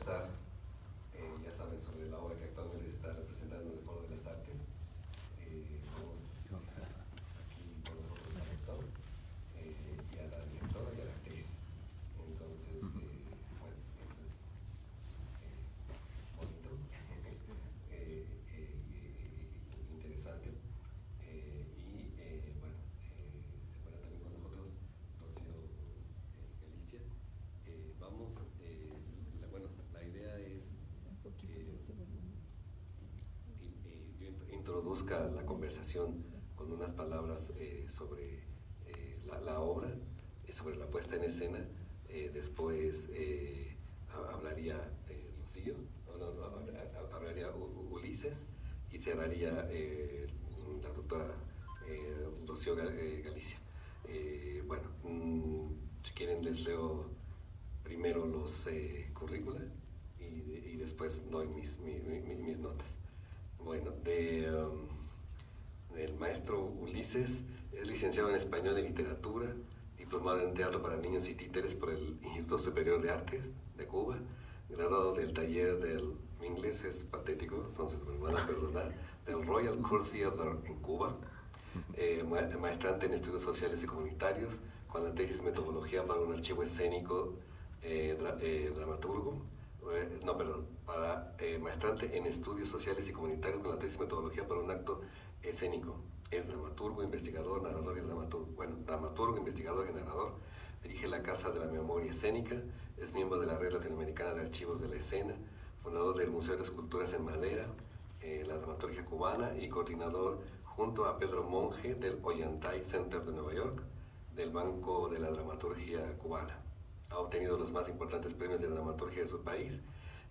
conversar, ya saben, sobre la obra que actualmente se está representando en el Foro de las Artes. Tenemos aquí con nosotros al rector, y a la directora y a la actriz. Entonces, bueno, eso es bonito, interesante. Bueno, se encuentra también con nosotros Rocío Galicia. Vamos, bueno, la idea es que yo introduzca la conversación con unas palabras sobre la obra, sobre la puesta en escena. Después hablaría Rocío, hablaría Ulises, y cerraría la doctora Rocío Galicia. Bueno, si quieren les leo primero los currícula y después doy mis notas. Bueno, del maestro Ulises es licenciado en Español y Literatura, diplomado en Teatro para Niños y Títeres por el Instituto Superior de Artes de Cuba, graduado del taller del... Mi inglés es patético, entonces me van a perdonar, del Royal Court Theatre en Cuba, maestrante en Estudios Sociales y Comunitarios, con la tesis Metodología para un Archivo Escénico dramaturgo, maestrante en Estudios Sociales y Comunitarios con la tesis Metodología para un Acto Escénico. Es dramaturgo, investigador, narrador y dramaturgo. Bueno, dramaturgo, investigador y narrador. Dirige la Casa de la Memoria Escénica, es miembro de la Red Latinoamericana de Archivos de la Escena, fundador del Museo de Esculturas en Madera, la dramaturgia cubana, y coordinador junto a Pedro Monge del Ollantay Center de Nueva York, del Banco de la Dramaturgia Cubana. Ha obtenido los más importantes premios de dramaturgia de su país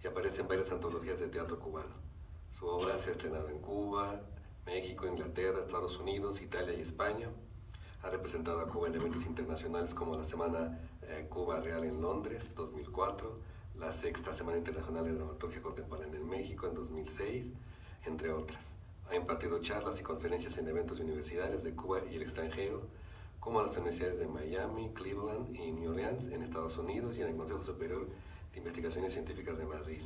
y aparece en varias antologías de teatro cubano. Su obra se ha estrenado en Cuba, México, Inglaterra, Estados Unidos, Italia y España. Ha representado a Cuba en eventos internacionales como la Semana Cuba Real en Londres, 2004, la Sexta Semana Internacional de Dramaturgia Contemporánea en México en 2006, entre otras. Ha impartido charlas y conferencias en eventos universitarios de Cuba y el extranjero, como en las universidades de Miami, Cleveland y New Orleans en Estados Unidos, y en el Consejo Superior de Investigaciones Científicas de Madrid.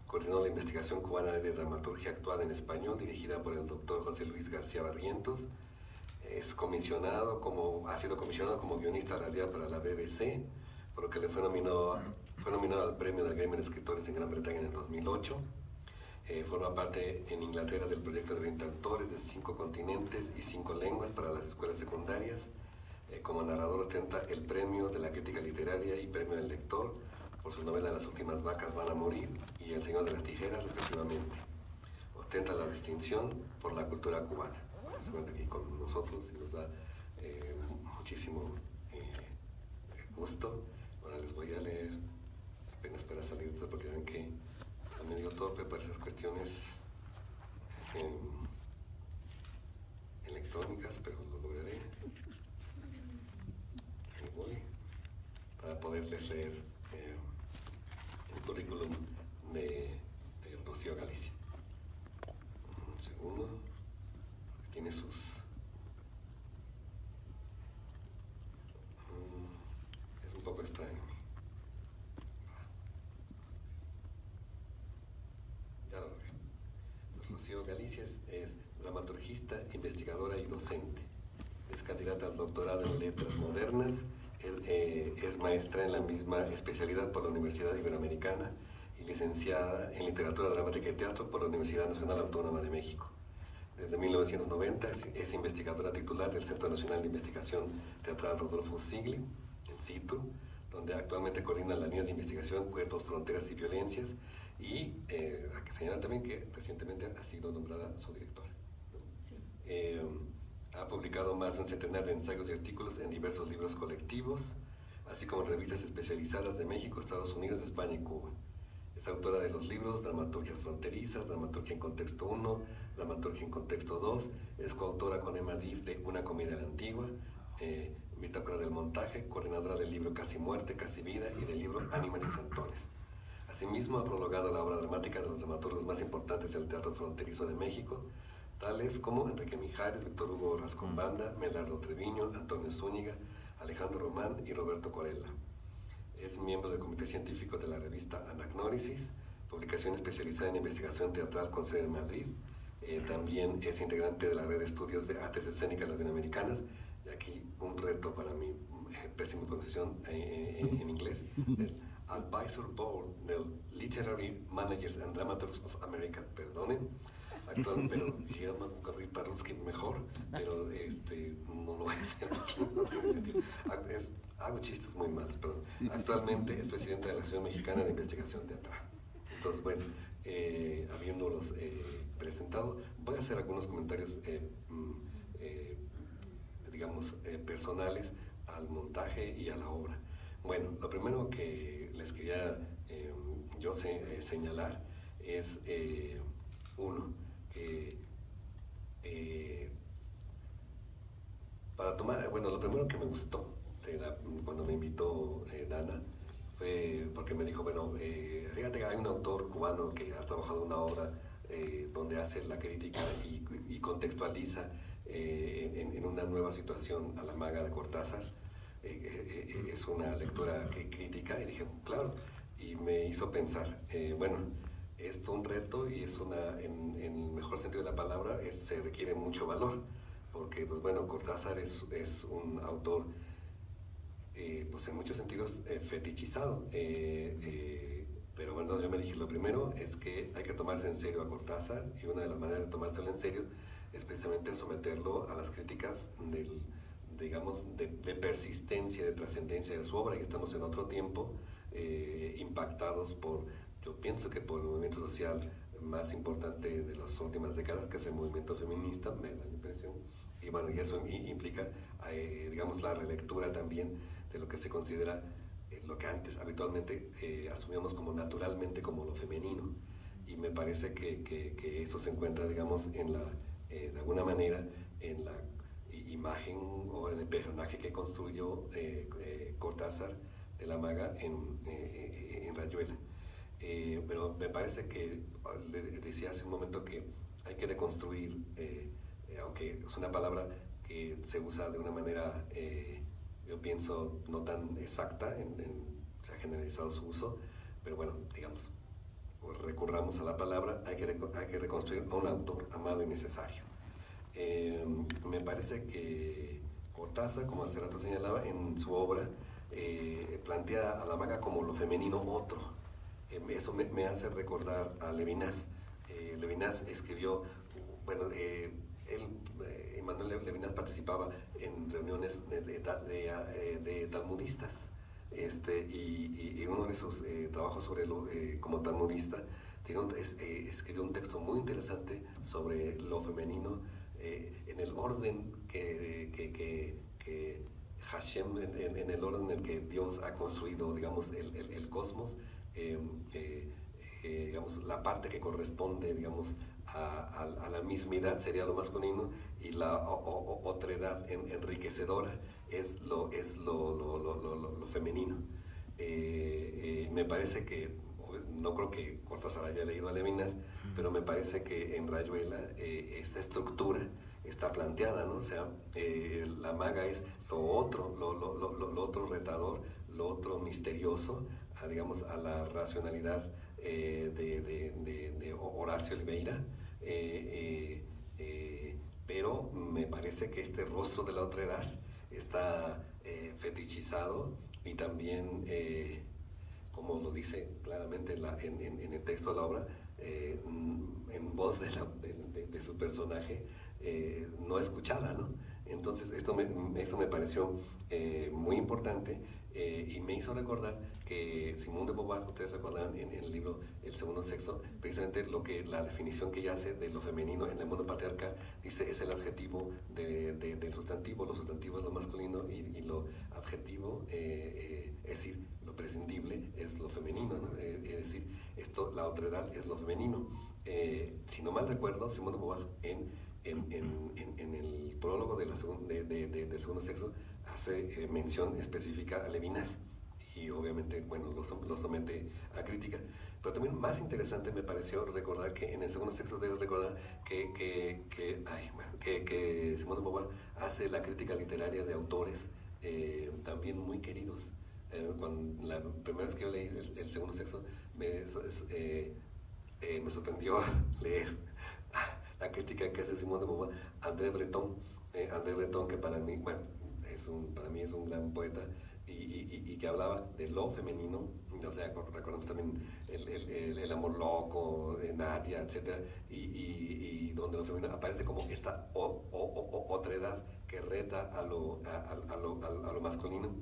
Coordinó la investigación cubana de dramaturgia actual en español, dirigida por el doctor José Luis García Barrientos. Ha sido comisionado como guionista radial para la BBC, por lo que le fue nominado al premio del Gremio de Escritores en Gran Bretaña en el 2008. Forma parte en Inglaterra del proyecto de 20 autores de 5 continentes y 5 lenguas para las escuelas secundarias. Como narrador ostenta el premio de la crítica literaria y premio del lector por su novela Las últimas vacas van a morir y El Señor de las Tijeras, respectivamente. Ostenta la distinción por la cultura cubana. Se encuentra aquí con nosotros y nos da muchísimo gusto. Ahora les voy a leer, apenas para salir, porque ven que está medio torpe para esas cuestiones electrónicas, pero lo lograré. Ahí voy, para poderles leer el currículum de Rocío Galicia. Un segundo, tiene sus... es un poco extraño. Ya lo veo. Rocío Galicia es dramaturgista, investigadora y docente. Es candidata al doctorado en Letras Modernas. Es maestra en la misma especialidad por la Universidad Iberoamericana y licenciada en Literatura Dramática y Teatro por la Universidad Nacional Autónoma de México. Desde 1990 es investigadora titular del Centro Nacional de Investigación Teatral Rodolfo Sigli, el CITU, donde actualmente coordina la línea de investigación Cuerpos, Fronteras y Violencias, y hay que señalar también que recientemente ha sido nombrada su directora. Sí. Ha publicado más de un centenar de ensayos y artículos en diversos libros colectivos, así como en revistas especializadas de México, Estados Unidos, España y Cuba. Es autora de los libros Dramaturgias Fronterizas, Dramaturgia en Contexto 1, Dramaturgia en Contexto 2, es coautora con Emma Diff de Una Comedia a la Antigua, Bitácora del Montaje, coordinadora del libro Casi Muerte, Casi Vida y del libro Ánimas y Santones. Asimismo, ha prologado la obra dramática de los dramaturgos más importantes del teatro fronterizo de México, tales como Enrique Mijares, Víctor Hugo Rascombanda, Medardo Treviño, Antonio Zúñiga, Alejandro Román y Roberto Corella. Es miembro del comité científico de la revista Anagnórisis, publicación especializada en investigación teatral con sede en Madrid. También es integrante de la red de estudios de artes escénicas latinoamericanas. Y aquí un reto para mi pésima pronunciación en inglés. El Advisor Board del Literary Managers and Dramaturgs of America, perdonen. Actualmente, pero llama para Ruski mejor, pero no lo voy a hacer aquí, no tiene sentido. Hago chistes muy malos, perdón. Actualmente es presidente de la Asociación Mexicana de Investigación Teatral. Entonces, bueno, habiéndolos presentado, voy a hacer algunos comentarios, digamos, personales al montaje y a la obra. Bueno, lo primero que les quería señalar es, uno, que para tomar, bueno, lo primero que me gustó cuando me invitó Dana fue porque me dijo, bueno, fíjate que hay un autor cubano que ha trabajado una obra donde hace la crítica y contextualiza en una nueva situación a la maga de Cortázar. Es una lectura crítica, y dije, claro, y me hizo pensar, bueno, es un reto y es en el mejor sentido de la palabra, se requiere mucho valor, porque, pues bueno, Cortázar es un autor, pues en muchos sentidos fetichizado, pero bueno, yo me dije, lo primero es que hay que tomarse en serio a Cortázar, y una de las maneras de tomárselo en serio es precisamente someterlo a las críticas digamos, de persistencia, de trascendencia de su obra, y estamos en otro tiempo, impactados yo pienso que por el movimiento social más importante de las últimas décadas, que es el movimiento feminista, me da la impresión, y bueno, y eso implica, digamos, la relectura también de lo que se considera lo que antes habitualmente asumíamos como naturalmente como lo femenino, y me parece que eso se encuentra, digamos, de alguna manera, en la imagen o en el personaje que construyó Cortázar de la maga en Rayuela. Pero me parece que, le decía hace un momento, que hay que deconstruir, aunque es una palabra que se usa de una manera, yo pienso, no tan exacta, se ha generalizado su uso, pero bueno, digamos, recurramos a la palabra, hay que reconstruir a un autor amado y necesario. Me parece que Cortázar, como hace rato señalaba, en su obra plantea a la maga como lo femenino otro. Eso me hace recordar a Levinas. Levinas escribió, bueno, Emmanuel Levinas participaba en reuniones de talmudistas, y uno de sus trabajos como talmudista escribió un texto muy interesante sobre lo femenino, en el orden que Hashem, en el orden en el que Dios ha construido, digamos, el cosmos, digamos, la parte que corresponde, digamos, a la mismidad sería lo masculino, y la otredad enriquecedora es lo femenino. Me parece que, no creo que Cortázar haya leído a Levinas, pero me parece que en Rayuela esta estructura está planteada, ¿no? O sea, la maga es lo otro retador, lo otro misterioso, digamos, a la racionalidad de Horacio Oliveira, pero me parece que este rostro de la otredad está fetichizado, y también, como lo dice claramente en el texto de la obra, en voz de su personaje, no escuchada, ¿no? Entonces esto me pareció muy importante, y me hizo recordar que Simone de Beauvoir, ustedes recordarán en el libro El segundo sexo, precisamente la definición que ella hace de lo femenino en el mundo patriarcal, dice, es el adjetivo del sustantivo, lo sustantivo es lo masculino, y lo adjetivo, es decir, lo prescindible es lo femenino, ¿no? Es decir, la otredad es lo femenino. Si no mal recuerdo, Simone de Beauvoir en el prólogo del segundo sexo hace mención específica a Levinas, y obviamente, bueno, lo somete a crítica. Pero también más interesante me pareció recordar que en el segundo sexo debo recordar que Simone de Beauvoir hace la crítica literaria de autores también muy queridos. Cuando la primera vez que yo leí el segundo sexo, me sorprendió leer la crítica que hace Simón de Beauvoir, André Breton, que para mí, bueno, para mí es un gran poeta, y que hablaba de lo femenino, o sea, recordamos también el amor loco, Nadia, etc., y donde lo femenino aparece como esta otra edad que reta a lo masculino,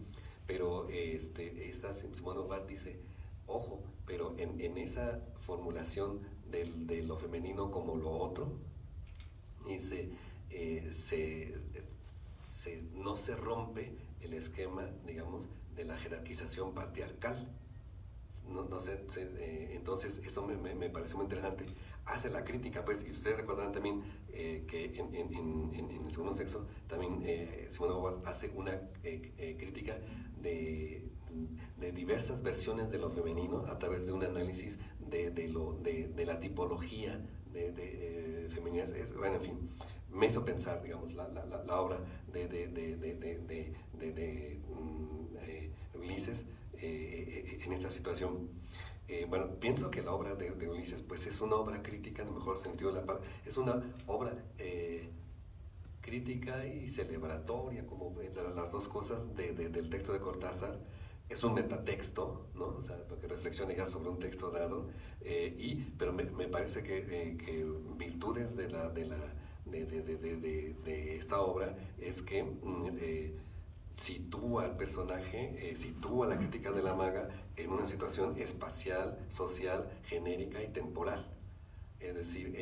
pero esta Simón de Beauvoir dice, ojo, pero en esa formulación de lo femenino como lo otro, dice, no se rompe el esquema, digamos, de la jerarquización patriarcal. No sé, entonces eso me parece muy interesante. Hace la crítica, pues, y ustedes recordarán también que en el segundo sexo también Simone de Beauvoir hace una crítica de diversas versiones de lo femenino a través de un análisis de la tipología de feminidades. Bueno, en fin, me hizo pensar, digamos, la obra de Ulises en esta situación. Bueno, pienso que la obra de Ulises pues es una obra crítica en el mejor sentido de la palabra, es una obra crítica y celebratoria, como las dos cosas del texto de Cortázar. Es un metatexto, ¿no? O sea, porque reflexiona ya sobre un texto dado, pero me parece que virtudes de esta obra es que sitúa al personaje, sitúa la crítica de la maga en una situación espacial, social, genérica y temporal. Es decir,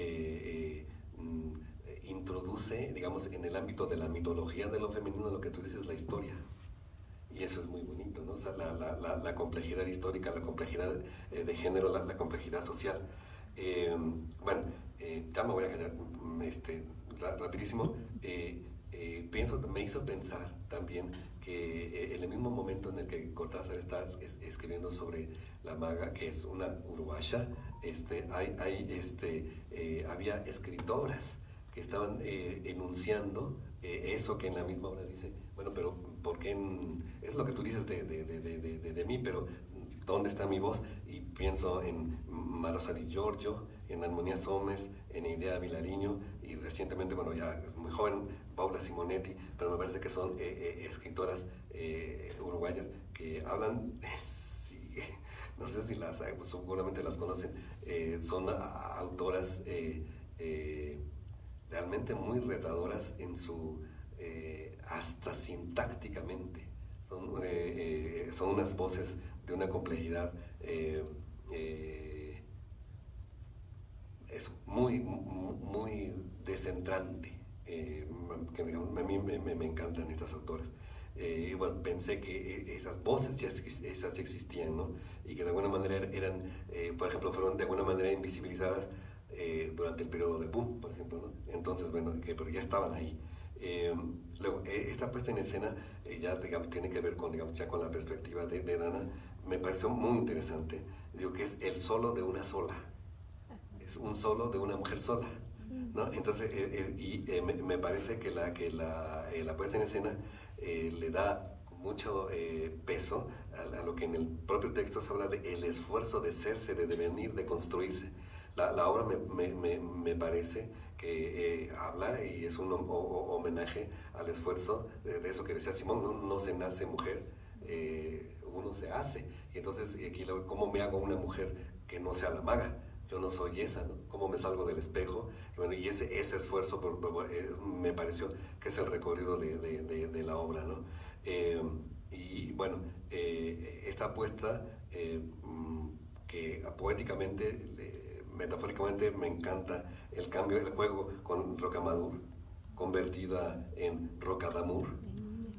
introduce, digamos, en el ámbito de la mitología de lo femenino, lo que tú dices, la historia. Y eso es muy bonito, ¿no? O sea, la complejidad histórica, la complejidad de género, la complejidad social. Bueno, ya me voy a callar rapidísimo. Me hizo pensar también que en el mismo momento en el que Cortázar está escribiendo sobre la maga, que es una uruguaya, había escritoras que estaban enunciando eso que en la misma obra dice, bueno, pero ¿por qué? Es lo que tú dices de mí, pero ¿dónde está mi voz? Y pienso en Marosa Di Giorgio, en Armonía Somers, en Idea Vilariño, y recientemente, bueno, ya es muy joven, Paula Simonetti, pero me parece que son escritoras uruguayas que hablan, sí, no sé si pues seguramente las conocen, son autoras realmente muy retadoras en su, hasta sintácticamente. Son unas voces de una complejidad es muy descentrante, que a mí me encantan estas autores. Y bueno, pensé que esas voces esas ya existían, ¿no? Y que de alguna manera eran, por ejemplo, fueron de alguna manera invisibilizadas durante el periodo de boom, por ejemplo, ¿no? Entonces, bueno, pero ya estaban ahí. Luego, esta puesta en escena ya, digamos, tiene que ver con, digamos, ya con la perspectiva de Dana. Me pareció muy interesante. Digo que es el solo de una sola. Es un solo de una mujer sola, ¿no? Entonces, me parece que la puesta en escena le da mucho peso a lo que en el propio texto se habla de el esfuerzo de serse, de devenir, de construirse. La obra me parece que habla y es un homenaje al esfuerzo de eso que decía Simón, no se nace mujer, uno se hace. Y entonces, aquí ¿cómo me hago una mujer que no sea la maga? Yo no soy esa, ¿no? ¿Cómo me salgo del espejo? Y bueno, y ese esfuerzo me pareció que es el recorrido de la obra, ¿no? Y bueno, esta apuesta que poéticamente, metafóricamente me encanta el cambio, el juego con Rocamadour, convertida en Rocadamour.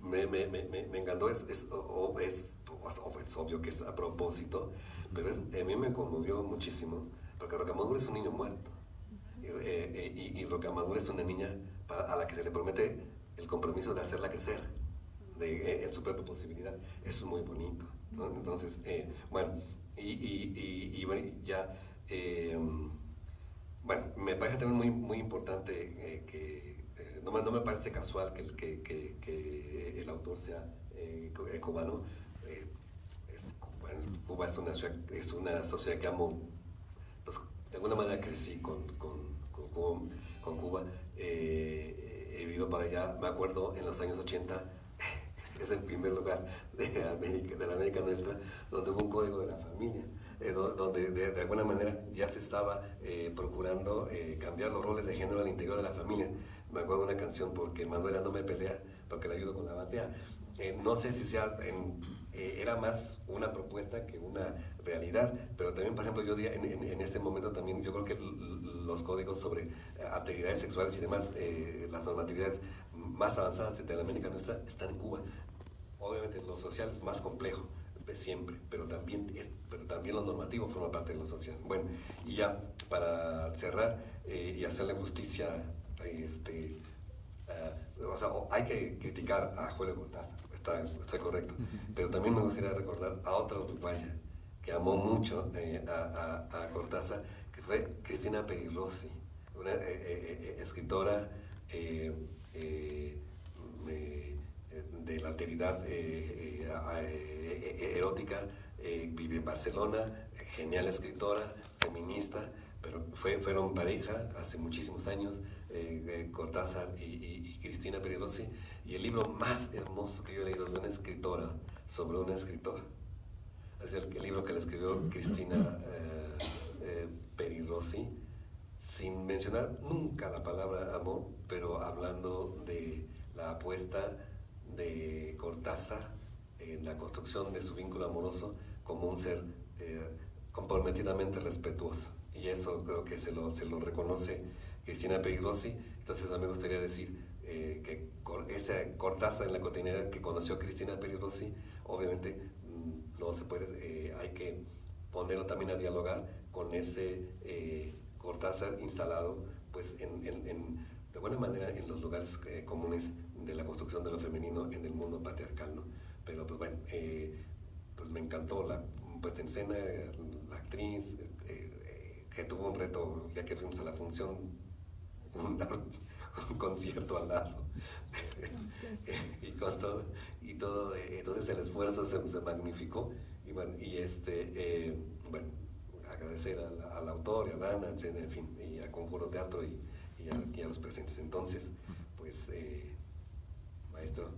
Me encantó, es obvio que es a propósito, pero a mí me conmovió muchísimo, porque Rocamadour es un niño muerto, y Rocamadour es una niña a la que se le promete el compromiso de hacerla crecer en su propia posibilidad. Eso es muy bonito, ¿no? Entonces, bueno, bueno, ya, bueno, me parece también muy importante que no me parece casual que el autor sea cubano. bueno, Cuba es una sociedad que amo, pues de alguna manera crecí con Cuba, he vivido para allá, me acuerdo en los años 80, es el primer lugar de la América nuestra donde hubo un código de la familia, donde de alguna manera ya se estaba procurando cambiar los roles de género al interior de la familia. Me acuerdo de una canción, porque Manuela no me pelea, porque la ayudo con la batea. No sé si era más una propuesta que una realidad, pero también, por ejemplo, yo diría, en este momento también, yo creo que los códigos sobre actividades sexuales y demás, las normatividades más avanzadas de la América nuestra están en Cuba. Obviamente lo social es más complejo, siempre, pero también lo normativo forma parte de lo social. Bueno, y ya para cerrar y hacerle justicia, o sea, hay que criticar a Julio Cortázar, está correcto, pero también me gustaría recordar a otra uruguaya que amó mucho a Cortázar, que fue Cristina Perirossi, una escritora de la alteridad erótica, vive en Barcelona, genial escritora, feminista, pero fueron pareja hace muchísimos años, Cortázar y Cristina Perirossi, y el libro más hermoso que yo he leído es de una escritora sobre una escritora. Es el libro que le escribió Cristina Perirossi, sin mencionar nunca la palabra amor, pero hablando de la apuesta de Cortázar en la construcción de su vínculo amoroso como un ser comprometidamente respetuoso. Y eso creo que se lo reconoce Cristina Perirossi. Entonces a mí me gustaría decir que ese Cortázar en la cotidianidad que conoció Cristina Perirossi, obviamente no se puede, hay que ponerlo también a dialogar con ese Cortázar instalado, pues de buena manera en los lugares comunes de la construcción de lo femenino en el mundo patriarcal, ¿no? Pero pues bueno, pues me encantó la puesta en escena, la actriz, que tuvo un reto, ya que fuimos a la función, un concierto al lado, sí. y todo, entonces el esfuerzo se magnificó, y bueno, bueno, agradecer al autor y a Dana, en fin, y a Conjuro Teatro y a los presentes. Entonces, pues, maestro.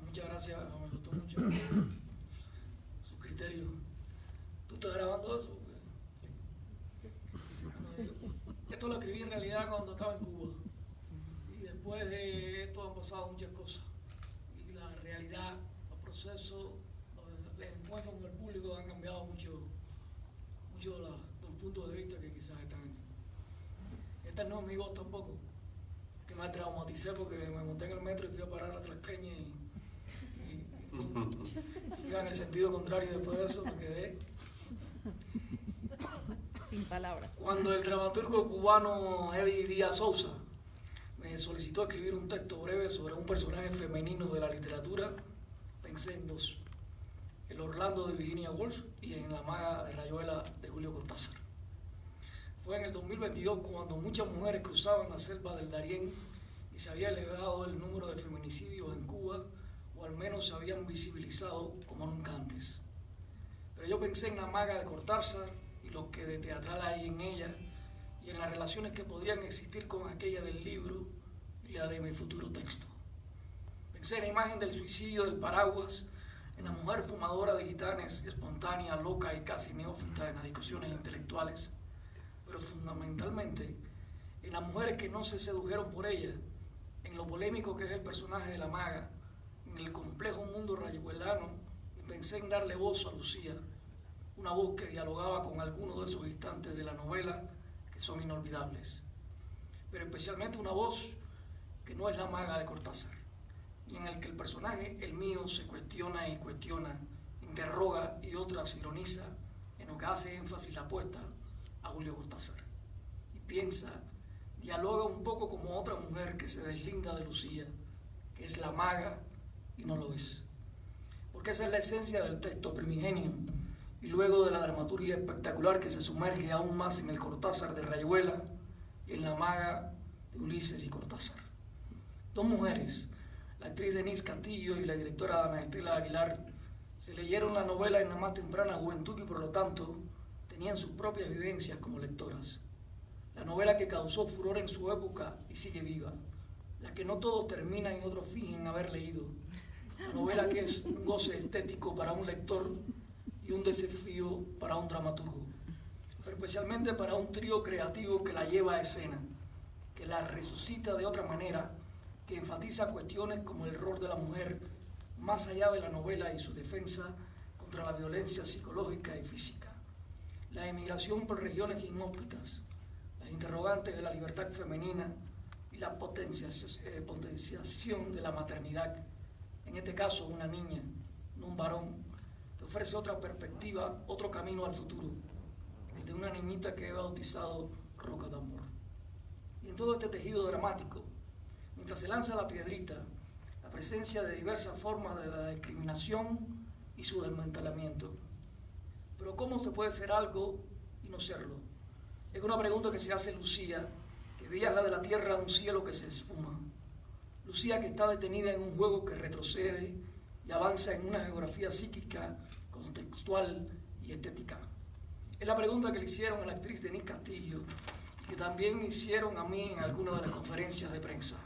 Muchas gracias, me gustó mucho su criterio. ¿Tú estás grabando eso? Esto lo escribí en realidad cuando estaba en Cuba, y después de esto han pasado muchas cosas, y la realidad, los procesos, los encuentros con el público han cambiado mucho los puntos de vista que quizás están aquí. Esta no es mi voz tampoco, que me traumaticé porque me monté en el metro y fui a parar a Tlasqueña y iba en el sentido contrario. Después de eso me quedé sin palabras. Cuando el dramaturgo cubano Eddie Díaz Sousa me solicitó escribir un texto breve sobre un personaje femenino de la literatura, pensé en dos: el Orlando de Virginia Woolf y en La maga de Rayuela de Julio Cortázar. Fue en el 2022 cuando muchas mujeres cruzaban la selva del Darién y se había elevado el número de feminicidios en Cuba, o al menos se habían visibilizado como nunca antes. Pero yo pensé en La maga de Cortázar y lo que de teatral hay en ella, y en las relaciones que podrían existir con aquella del libro y la de mi futuro texto. Pensé en la imagen del suicidio del paraguas, en la mujer fumadora de gitanes, espontánea, loca y casi neófita en las discusiones intelectuales, pero fundamentalmente en las mujeres que no se sedujeron por ella, en lo polémico que es el personaje de la maga, en el complejo mundo rayuelano, y pensé en darle voz a Lucía, una voz que dialogaba con algunos de esos instantes de la novela que son inolvidables, pero especialmente una voz que no es la maga de Cortázar, y en el que el personaje, el mío, se cuestiona y cuestiona, interroga y otras ironiza, en lo que hace énfasis la apuesta a Julio Cortázar, y piensa, dialoga un poco como otra mujer que se deslinda de Lucía, que es la maga y no lo es, porque esa es la esencia del texto primigenio, y luego de la dramaturgia espectacular que se sumerge aún más en el Cortázar de Rayuela y en la maga de Ulises y Cortázar. Dos mujeres la actriz Denise Castillo y la directora Ana Estela Aguilar se leyeron la novela en la más temprana juventud y por lo tanto tenían sus propias vivencias como lectoras. La novela que causó furor en su época y sigue viva, la que no todos terminan y otros fingen haber leído, la novela que es un goce estético para un lector y un desafío para un dramaturgo, pero especialmente para un trío creativo que la lleva a escena, que la resucita de otra manera, que enfatiza cuestiones como el rol de la mujer más allá de la novela y su defensa contra la violencia psicológica y física, la emigración por regiones inhóspitas, las interrogantes de la libertad femenina y la potenciación de la maternidad, en este caso una niña, no un varón, que ofrece otra perspectiva, otro camino al futuro, el de una niñita que he bautizado Roca de Amor. Y en todo este tejido dramático, mientras se lanza la piedrita, la presencia de diversas formas de la discriminación y su desmantelamiento. Pero ¿cómo se puede ser algo y no serlo? Es una pregunta que se hace Lucía, que viaja de la tierra a un cielo que se esfuma. Lucía que está detenida en un juego que retrocede y avanza en una geografía psíquica, contextual y estética. Es la pregunta que le hicieron a la actriz Denise Castillo y que también me hicieron a mí en alguna de las conferencias de prensa.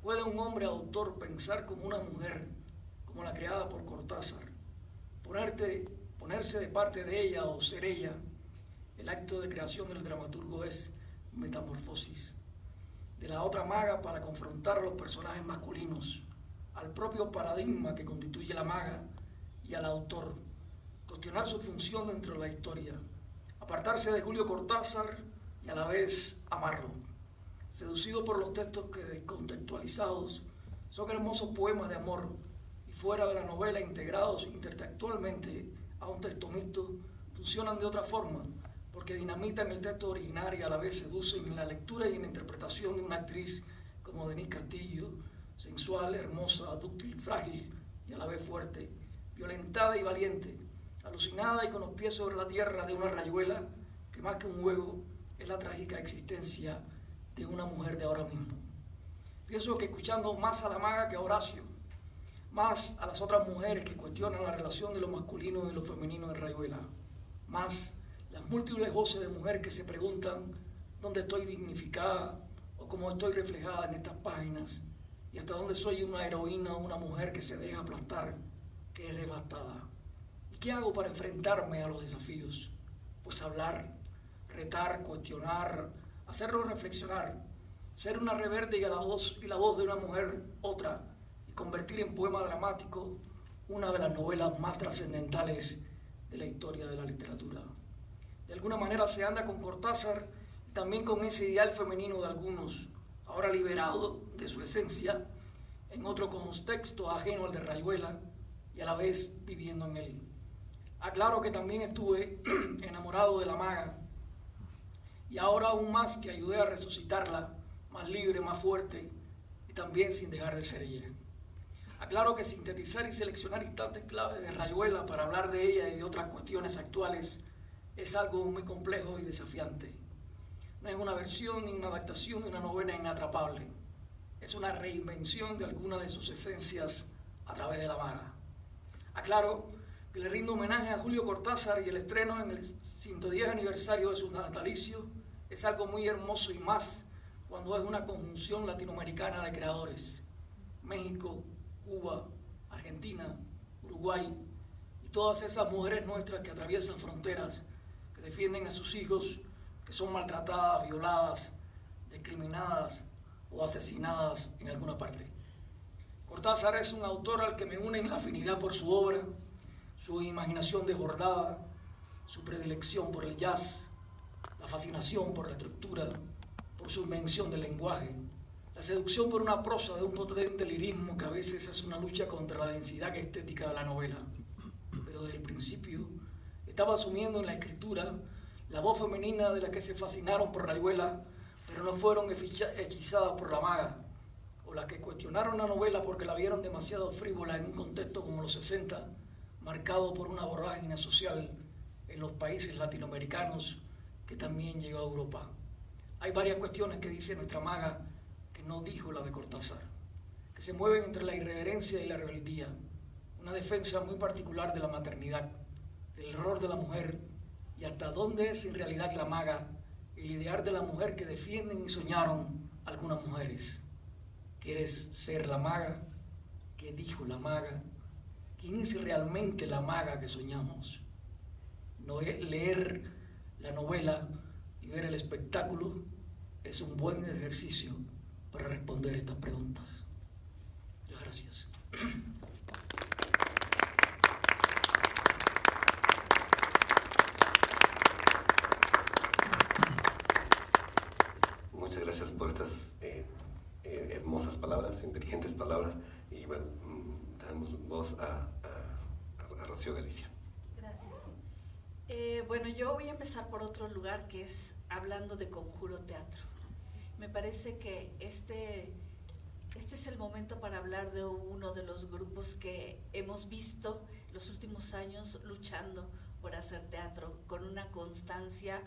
¿Puede un hombre autor pensar como una mujer, como la creada por Cortázar? Ponerse de parte de ella o ser ella. El acto de creación del dramaturgo es metamorfosis. De la otra maga para confrontar a los personajes masculinos, al propio paradigma que constituye la maga y al autor, cuestionar su función dentro de la historia, apartarse de Julio Cortázar y a la vez amarlo. Seducido por los textos que descontextualizados son hermosos poemas de amor y fuera de la novela integrados intertextualmente a un texto mixto, funcionan de otra forma porque dinamitan el texto original y a la vez seducen en la lectura y en la interpretación de una actriz como Denise Castillo, sensual, hermosa, dúctil, frágil y a la vez fuerte, violentada y valiente, alucinada y con los pies sobre la tierra de una rayuela que más que un juego es la trágica existencia de una mujer de ahora mismo. Pienso que escuchando más a la maga que a Horacio, más a las otras mujeres que cuestionan la relación de lo masculino y lo femenino en rayuela, más las múltiples voces de mujeres que se preguntan dónde estoy dignificada o cómo estoy reflejada en estas páginas y hasta dónde soy una heroína o una mujer que se deja aplastar, que es devastada. ¿Y qué hago para enfrentarme a los desafíos? Pues hablar, retar, cuestionar, hacerlo reflexionar, ser una rebelde y la voz de una mujer otra y convertir en poema dramático una de las novelas más trascendentales de la historia de la literatura. De alguna manera se anda con Cortázar y también con ese ideal femenino de algunos, ahora liberado de su esencia, en otro contexto ajeno al de Rayuela y a la vez viviendo en él. Aclaro que también estuve enamorado de la maga y ahora aún más que ayudé a resucitarla, más libre, más fuerte y también sin dejar de ser ella. Aclaro que sintetizar y seleccionar instantes clave de Rayuela para hablar de ella y de otras cuestiones actuales es algo muy complejo y desafiante. No es una versión ni una adaptación de una novela inatrapable. Es una reinvención de alguna de sus esencias a través de la maga. Aclaro que le rindo homenaje a Julio Cortázar y el estreno en el 110 aniversario de su natalicio es algo muy hermoso y más cuando es una conjunción latinoamericana de creadores. México, Cuba, Argentina, Uruguay y todas esas mujeres nuestras que atraviesan fronteras, que defienden a sus hijos, que son maltratadas, violadas, discriminadas o asesinadas en alguna parte. Cortázar es un autor al que me une en la afinidad por su obra, su imaginación desbordada, su predilección por el jazz, la fascinación por la estructura, por su invención del lenguaje, la seducción por una prosa de un potente lirismo que a veces es una lucha contra la densidad estética de la novela. Pero desde el principio estaba asumiendo en la escritura la voz femenina de la que se fascinaron por Rayuela, pero no fueron hechizadas por la maga, o las que cuestionaron la novela porque la vieron demasiado frívola en un contexto como los 60, marcado por una vorágine social en los países latinoamericanos que también llegó a Europa. Hay varias cuestiones que dice nuestra maga que no dijo la de Cortázar. que se mueven entre la irreverencia y la rebeldía, una defensa muy particular de la maternidad, del error de la mujer y hasta dónde es en realidad la maga, el ideal de la mujer que defienden y soñaron algunas mujeres. ¿Quieres ser la maga? ¿Qué dijo la maga? ¿Quién es realmente la maga que soñamos? No leer la novela y ver el espectáculo es un buen ejercicio para responder estas preguntas. Muchas gracias. Muchas gracias por estas hermosas palabras, inteligentes palabras, y bueno, damos voz a Rocío Galicia. Gracias. Bueno, yo voy a empezar por otro lugar, que es hablando de Conjuro Teatro. Me parece que este es el momento para hablar de uno de los grupos que hemos visto los últimos años luchando por hacer teatro con una constancia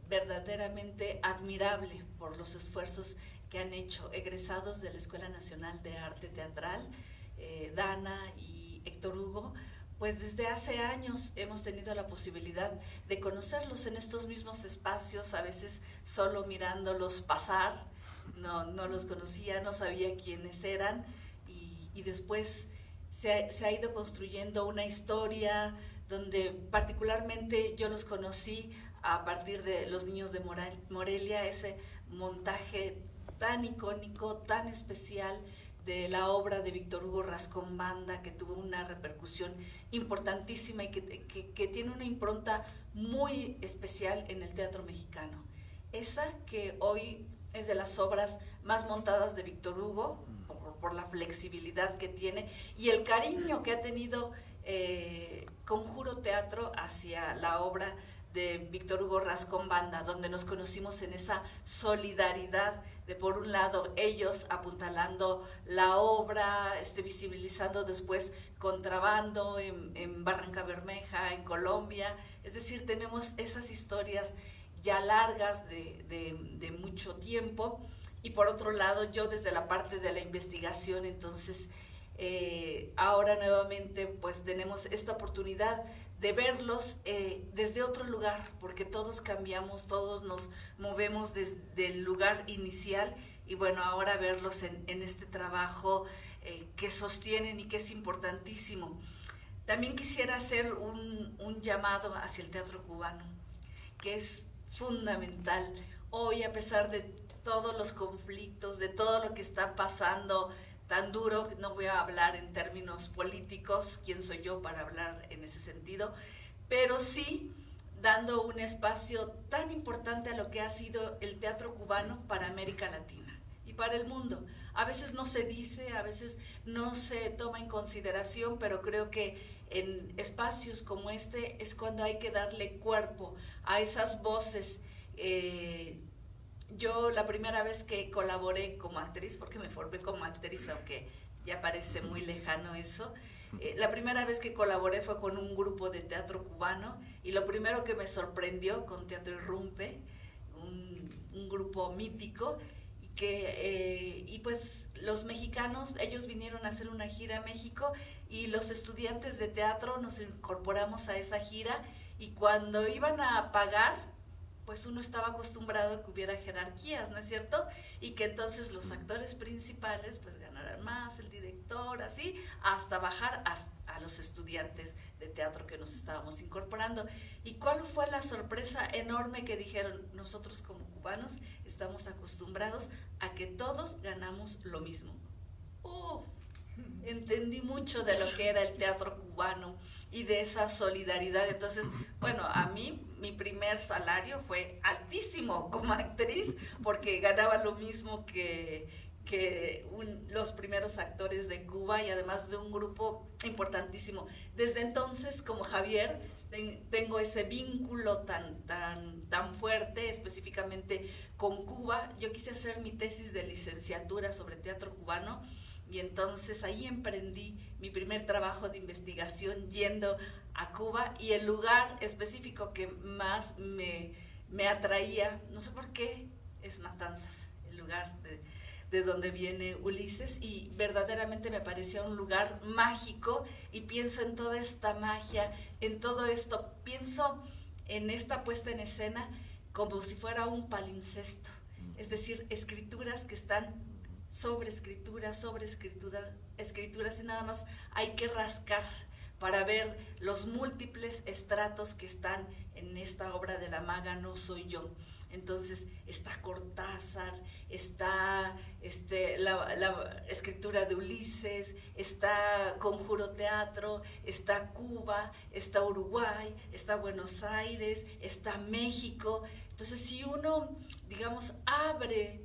verdaderamente admirable por los esfuerzos que han hecho egresados de la Escuela Nacional de Arte Teatral, Dana y Héctor Hugo. Pues desde hace años hemos tenido la posibilidad de conocerlos en estos mismos espacios, a veces solo mirándolos pasar, no los conocía, no sabía quiénes eran, y después se ha ido construyendo una historia donde particularmente yo los conocí a partir de Los Niños de Morelia, ese montaje tan icónico, tan especial de la obra de Víctor Hugo Rascón Banda, que tuvo una repercusión importantísima y que tiene una impronta muy especial en el teatro mexicano. Esa que hoy es de las obras más montadas de Víctor Hugo, por la flexibilidad que tiene y el cariño que ha tenido Conjuro Teatro hacia la obra de Víctor Hugo Rascón Banda, donde nos conocimos en esa solidaridad de, por un lado, ellos apuntalando la obra, visibilizando después Contrabando en Barranca Bermeja, en Colombia. Es decir, tenemos esas historias ya largas de mucho tiempo. Y por otro lado, yo desde la parte de la investigación, entonces, ahora nuevamente pues tenemos esta oportunidad de verlos desde otro lugar, porque todos cambiamos, todos nos movemos desde el lugar inicial, y bueno, ahora verlos en este trabajo que sostienen y que es importantísimo. También quisiera hacer un llamado hacia el teatro cubano, que es fundamental. Hoy, a pesar de todos los conflictos, de todo lo que está pasando tan duro, no voy a hablar en términos políticos, quién soy yo para hablar en ese sentido, pero sí dando un espacio tan importante a lo que ha sido el teatro cubano para América Latina y para el mundo. A veces no se dice, a veces no se toma en consideración, pero creo que en espacios como este es cuando hay que darle cuerpo a esas voces. Yo la primera vez que colaboré como actriz, porque me formé como actriz, aunque ya parece muy lejano eso, la primera vez que colaboré fue con un grupo de teatro cubano, y lo primero que me sorprendió con Teatro Irrumpe, un grupo mítico, y pues los mexicanos, ellos vinieron a hacer una gira a México, y los estudiantes de teatro nos incorporamos a esa gira, y cuando iban a pagar, pues uno estaba acostumbrado a que hubiera jerarquías, ¿no es cierto? Y que entonces los actores principales pues ganaran más, el director, así, hasta bajar a los estudiantes de teatro que nos estábamos incorporando. ¿Y cuál fue la sorpresa enorme? Que dijeron, nosotros como cubanos estamos acostumbrados a que todos ganamos lo mismo. Entendí mucho de lo que era el teatro cubano y de esa solidaridad. Entonces, bueno, a mí mi primer salario fue altísimo como actriz, porque ganaba lo mismo que los primeros actores de Cuba, y además de un grupo importantísimo. Desde entonces, como Javier, tengo ese vínculo tan fuerte, específicamente con Cuba. Yo quise hacer mi tesis de licenciatura sobre teatro cubano, y entonces ahí emprendí mi primer trabajo de investigación yendo a Cuba, y el lugar específico que más me atraía, no sé por qué, es Matanzas, el lugar de donde viene Ulises, y verdaderamente me parecía un lugar mágico, y pienso en toda esta magia, en todo esto, pienso en esta puesta en escena como si fuera un palincesto, es decir, escrituras que están sobre escrituras, y nada más hay que rascar para ver los múltiples estratos que están en esta obra de La maga no soy yo. Entonces está Cortázar, está la escritura de Ulises, está Conjuro Teatro, está Cuba, está Uruguay, está Buenos Aires, está México. Entonces, si uno, digamos, abre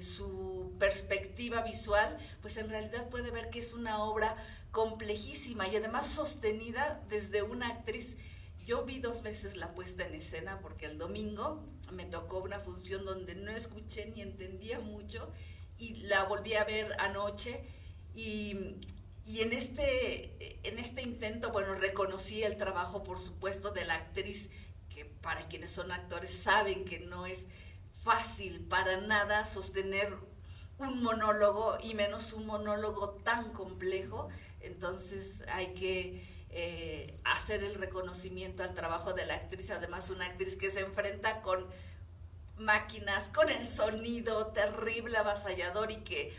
su perspectiva visual, pues en realidad puede ver que es una obra complejísima y además sostenida desde una actriz. Yo vi 2 veces la puesta en escena porque el domingo me tocó una función donde no escuché ni entendía mucho, y la volví a ver anoche, y en este intento, bueno, reconocí el trabajo, por supuesto, de la actriz, que para quienes son actores saben que no es fácil para nada sostener un monólogo, y menos un monólogo tan complejo. Entonces hay que hacer el reconocimiento al trabajo de la actriz, además una actriz que se enfrenta con máquinas, con el sonido terrible, avasallador, y que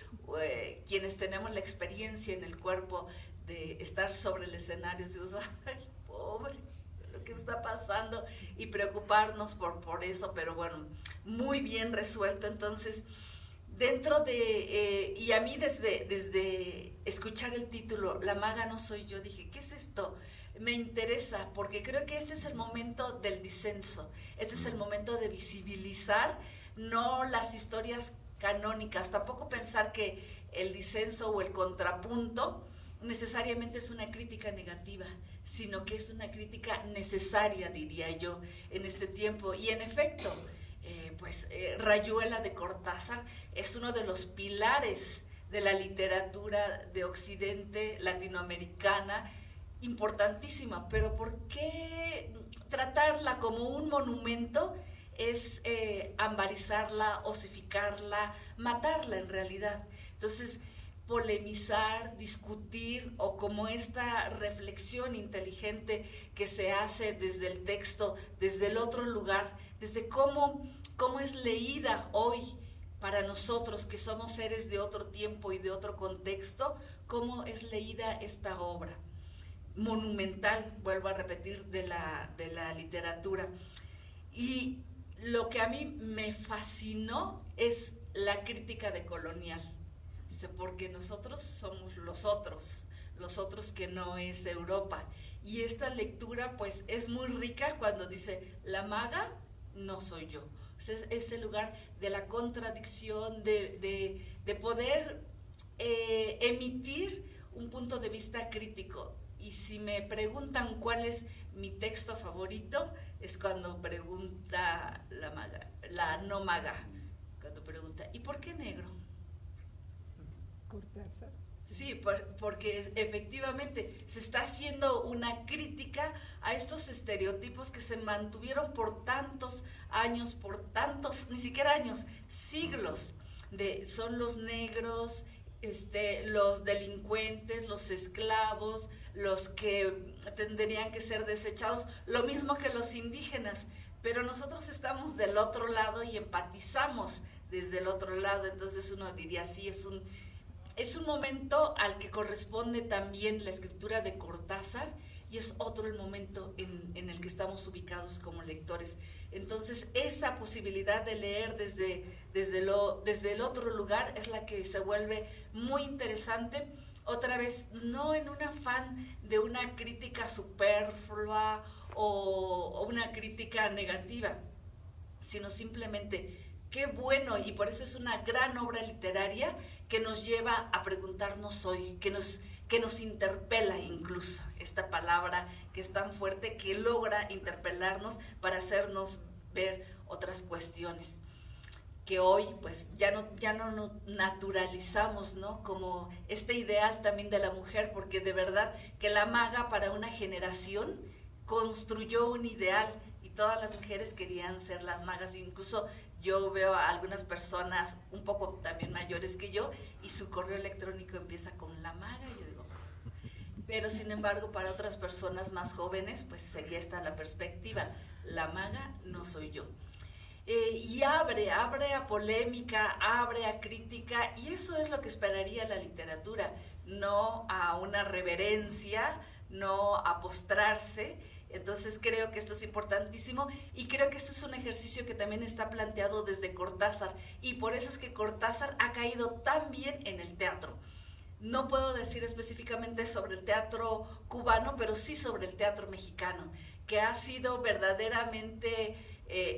quienes tenemos la experiencia en el cuerpo de estar sobre el escenario, decimos, ay, pobre, lo que está pasando, y preocuparnos por eso, pero bueno, muy bien resuelto. Entonces, dentro de, y a mí desde escuchar el título, La maga no soy yo, dije, ¿qué es esto? Me interesa, porque creo que este es el momento del disenso, este es el momento de visibilizar no las historias canónicas, tampoco pensar que el disenso o el contrapunto necesariamente es una crítica negativa, sino que es una crítica necesaria, diría yo, en este tiempo. Y en efecto, Rayuela de Cortázar es uno de los pilares de la literatura de Occidente, latinoamericana, importantísima, pero ¿por qué tratarla como un monumento? Es ambarizarla, osificarla, matarla en realidad. Entonces, polemizar, discutir, o como esta reflexión inteligente que se hace desde el texto, desde el otro lugar, desde cómo es leída hoy para nosotros que somos seres de otro tiempo y de otro contexto, cómo es leída esta obra monumental, vuelvo a repetir, de la literatura. Y lo que a mí me fascinó es la crítica decolonial, porque nosotros somos los otros que no es Europa, y esta lectura pues es muy rica cuando dice, la maga no soy yo. Es ese lugar de la contradicción, de poder emitir un punto de vista crítico. Y si me preguntan cuál es mi texto favorito, es cuando pregunta la no maga, cuando pregunta, ¿y por qué negro? Cortázar. Sí, porque efectivamente se está haciendo una crítica a estos estereotipos que se mantuvieron por tantos años, ni siquiera años, siglos, son los negros, los delincuentes, los esclavos, los que tendrían que ser desechados, lo mismo que los indígenas, pero nosotros estamos del otro lado y empatizamos desde el otro lado. Entonces uno diría, sí, es un momento al que corresponde también la escritura de Cortázar, y es otro el momento en el que estamos ubicados como lectores. Entonces esa posibilidad de leer desde el otro lugar es la que se vuelve muy interesante. Otra vez, no en un afán de una crítica superflua o una crítica negativa, sino simplemente qué bueno, y por eso es una gran obra literaria que nos lleva a preguntarnos hoy, que nos interpela incluso, esta palabra que es tan fuerte, que logra interpelarnos para hacernos ver otras cuestiones que hoy pues ya no naturalizamos, ¿no? Como este ideal también de la mujer, porque de verdad que la maga para una generación construyó un ideal, y todas las mujeres querían ser las magas, incluso yo veo a algunas personas un poco también mayores que yo y su correo electrónico empieza con La Maga, y yo digo, pero sin embargo para otras personas más jóvenes pues sería esta la perspectiva, La Maga no soy yo. Y abre a polémica, abre a crítica, y eso es lo que esperaría la literatura, no a una reverencia, no a postrarse. Entonces creo que esto es importantísimo, y creo que esto es un ejercicio que también está planteado desde Cortázar, y por eso es que Cortázar ha caído tan bien en el teatro. No puedo decir específicamente sobre el teatro cubano, pero sí sobre el teatro mexicano, que ha sido verdaderamente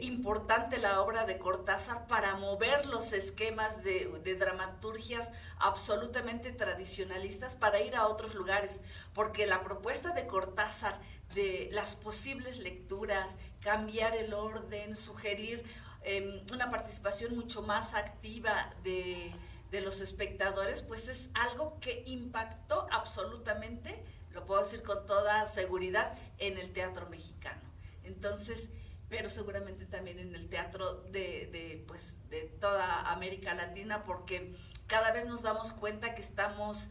importante la obra de Cortázar para mover los esquemas de dramaturgias absolutamente tradicionalistas para ir a otros lugares, porque la propuesta de Cortázar de las posibles lecturas, cambiar el orden, sugerir una participación mucho más activa de los espectadores, pues es algo que impactó absolutamente, lo puedo decir con toda seguridad, en el teatro mexicano. Entonces, pero seguramente también en el teatro de toda América Latina, porque cada vez nos damos cuenta que estamos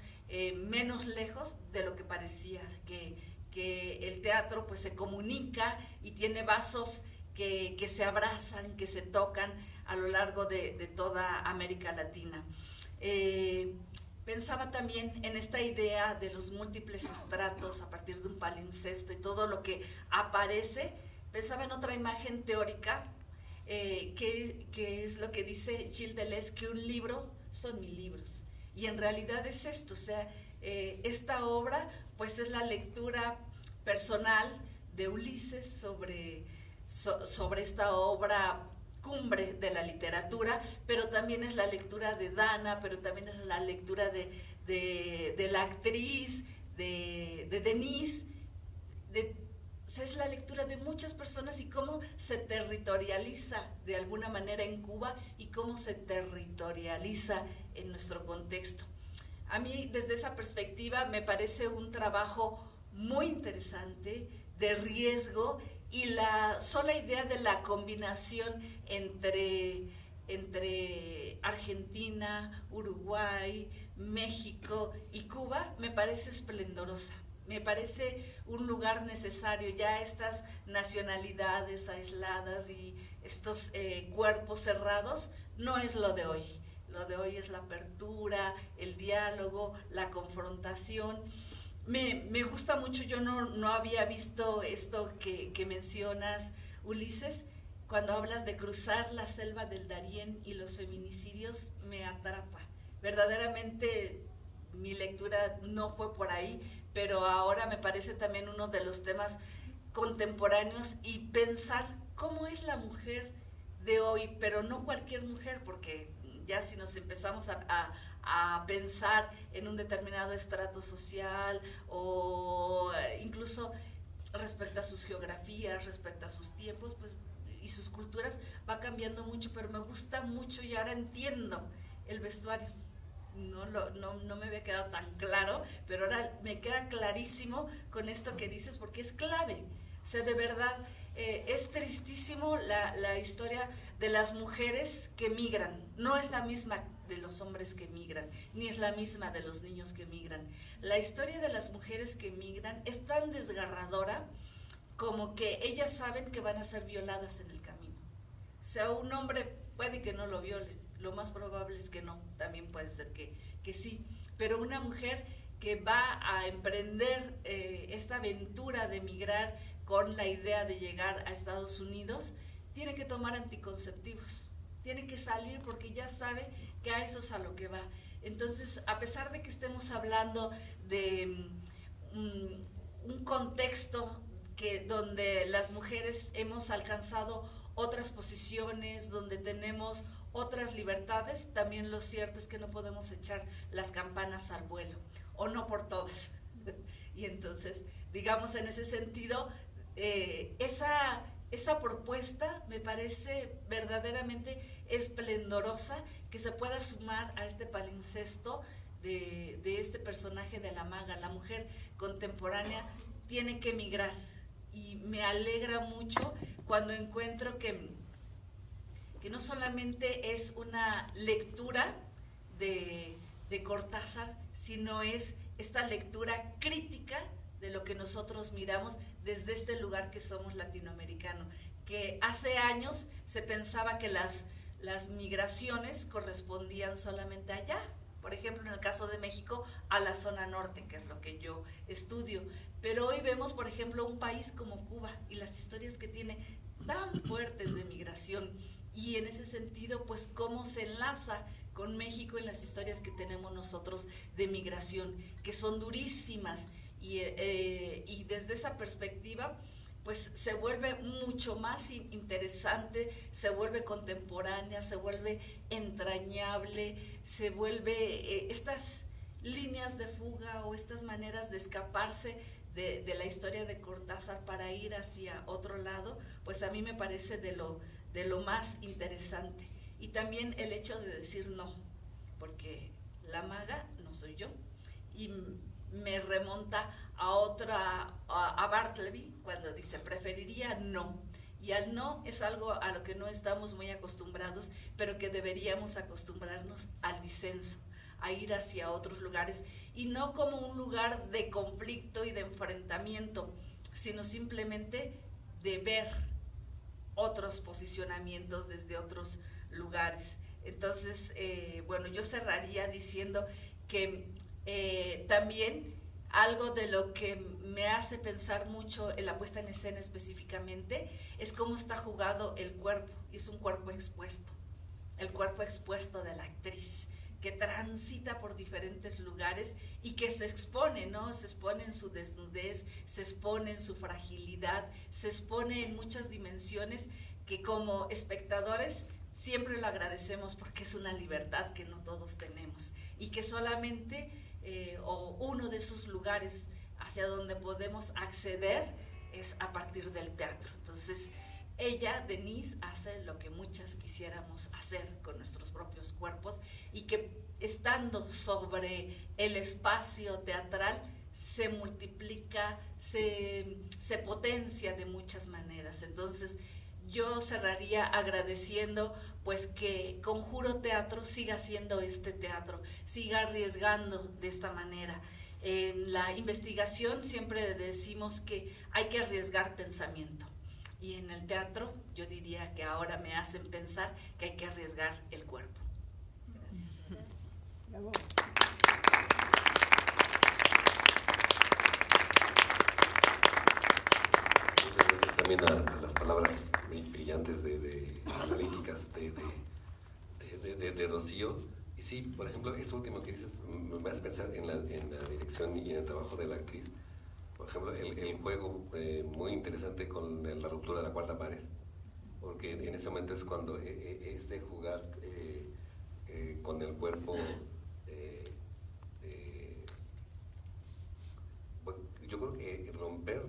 menos lejos de lo que parecía, que el teatro pues se comunica y tiene vasos que se abrazan, que se tocan a lo largo de toda América Latina. Pensaba también en esta idea de los múltiples estratos a partir de un palincesto y todo lo que aparece. Pensaba en otra imagen teórica, que es lo que dice Gilles Deleuze, que un libro son 1000 libros. Y en realidad es esto, o sea, esta obra pues es la lectura personal de Ulises sobre esta obra cumbre de la literatura, pero también es la lectura de Dana, pero también es la lectura de la actriz, de Denise, es la lectura de muchas personas, y cómo se territorializa de alguna manera en Cuba y cómo se territorializa en nuestro contexto. A mí, desde esa perspectiva, me parece un trabajo muy interesante, de riesgo, y la sola idea de la combinación entre Argentina, Uruguay, México y Cuba me parece esplendorosa. Me parece un lugar necesario. Ya estas nacionalidades aisladas y estos cuerpos cerrados no es lo de hoy. Lo de hoy es la apertura, el diálogo, la confrontación. Me gusta mucho, yo no había visto esto que mencionas, Ulises, cuando hablas de cruzar la selva del Darién y los feminicidios, me atrapa. Verdaderamente mi lectura no fue por ahí, pero ahora me parece también uno de los temas contemporáneos, y pensar cómo es la mujer de hoy, pero no cualquier mujer, porque ya si nos empezamos a pensar en un determinado estrato social, o incluso respecto a sus geografías, respecto a sus tiempos, pues, y sus culturas, va cambiando mucho, pero me gusta mucho y ahora entiendo el vestuario. No me había quedado tan claro, pero ahora me queda clarísimo con esto que dices, porque es clave. O sea, de verdad, es tristísimo la historia de las mujeres que migran. No es la misma de los hombres que migran, ni es la misma de los niños que migran. La historia de las mujeres que migran es tan desgarradora como que ellas saben que van a ser violadas en el camino. O sea, un hombre puede que no lo viole, lo más probable es que no, también puede ser que sí, pero una mujer que va a emprender esta aventura de migrar con la idea de llegar a Estados Unidos, tiene que tomar anticonceptivos, tiene que salir porque ya sabe que a eso es a lo que va. Entonces, a pesar de que estemos hablando de un contexto donde las mujeres hemos alcanzado otras posiciones, donde tenemos otras libertades, también lo cierto es que no podemos echar las campanas al vuelo, o no por todas. Y entonces, digamos, en ese sentido, esa propuesta me parece verdaderamente esplendorosa, que se pueda sumar a este palincesto de este personaje de La Maga. La mujer contemporánea tiene que migrar, y me alegra mucho cuando encuentro que que no solamente es una lectura de Cortázar, sino es esta lectura crítica de lo que nosotros miramos desde este lugar que somos latinoamericanos, que hace años se pensaba que las migraciones correspondían solamente allá, por ejemplo en el caso de México a la zona norte, que es lo que yo estudio, pero hoy vemos por ejemplo un país como Cuba y las historias que tiene tan fuertes de migración, y en ese sentido pues cómo se enlaza con México en las historias que tenemos nosotros de migración, que son durísimas, y desde esa perspectiva pues se vuelve mucho más interesante, se vuelve contemporánea, se vuelve entrañable, se vuelve estas líneas de fuga o estas maneras de escaparse de la historia de Cortázar para ir hacia otro lado, pues a mí me parece de lo más interesante. Y también el hecho de decir no, porque la maga no soy yo, y me remonta a Bartleby, cuando dice preferiría no, y al no es algo a lo que no estamos muy acostumbrados, pero que deberíamos acostumbrarnos al disenso, a ir hacia otros lugares, y no como un lugar de conflicto y de enfrentamiento, sino simplemente de ver otros posicionamientos desde otros lugares. Entonces, bueno, yo cerraría diciendo que también algo de lo que me hace pensar mucho en la puesta en escena específicamente es cómo está jugado el cuerpo, y es un cuerpo expuesto, el cuerpo expuesto de la actriz, que transita por diferentes lugares y que se expone, ¿no? Se expone en su desnudez, se expone en su fragilidad, se expone en muchas dimensiones que como espectadores siempre lo agradecemos, porque es una libertad que no todos tenemos, y que solamente o uno de esos lugares hacia donde podemos acceder es a partir del teatro. Entonces ella, Denise, hace lo que muchas quisiéramos hacer con nuestros propios cuerpos, y que estando sobre el espacio teatral se multiplica, se potencia de muchas maneras. Entonces yo cerraría agradeciendo pues que Conjuro Teatro siga haciendo este teatro, siga arriesgando de esta manera. En la investigación siempre decimos que hay que arriesgar pensamiento, y en el teatro yo diría que ahora me hacen pensar que hay que arriesgar el cuerpo. Gracias. Bravo. Muchas gracias también a las palabras brillantes analíticas de Rocío. Y sí, por ejemplo, esto último que dices me hace pensar en la dirección y en el trabajo de la actriz. Por ejemplo, el juego muy interesante con la ruptura de la cuarta pared, porque en ese momento es cuando es de jugar con el cuerpo. Yo creo que romper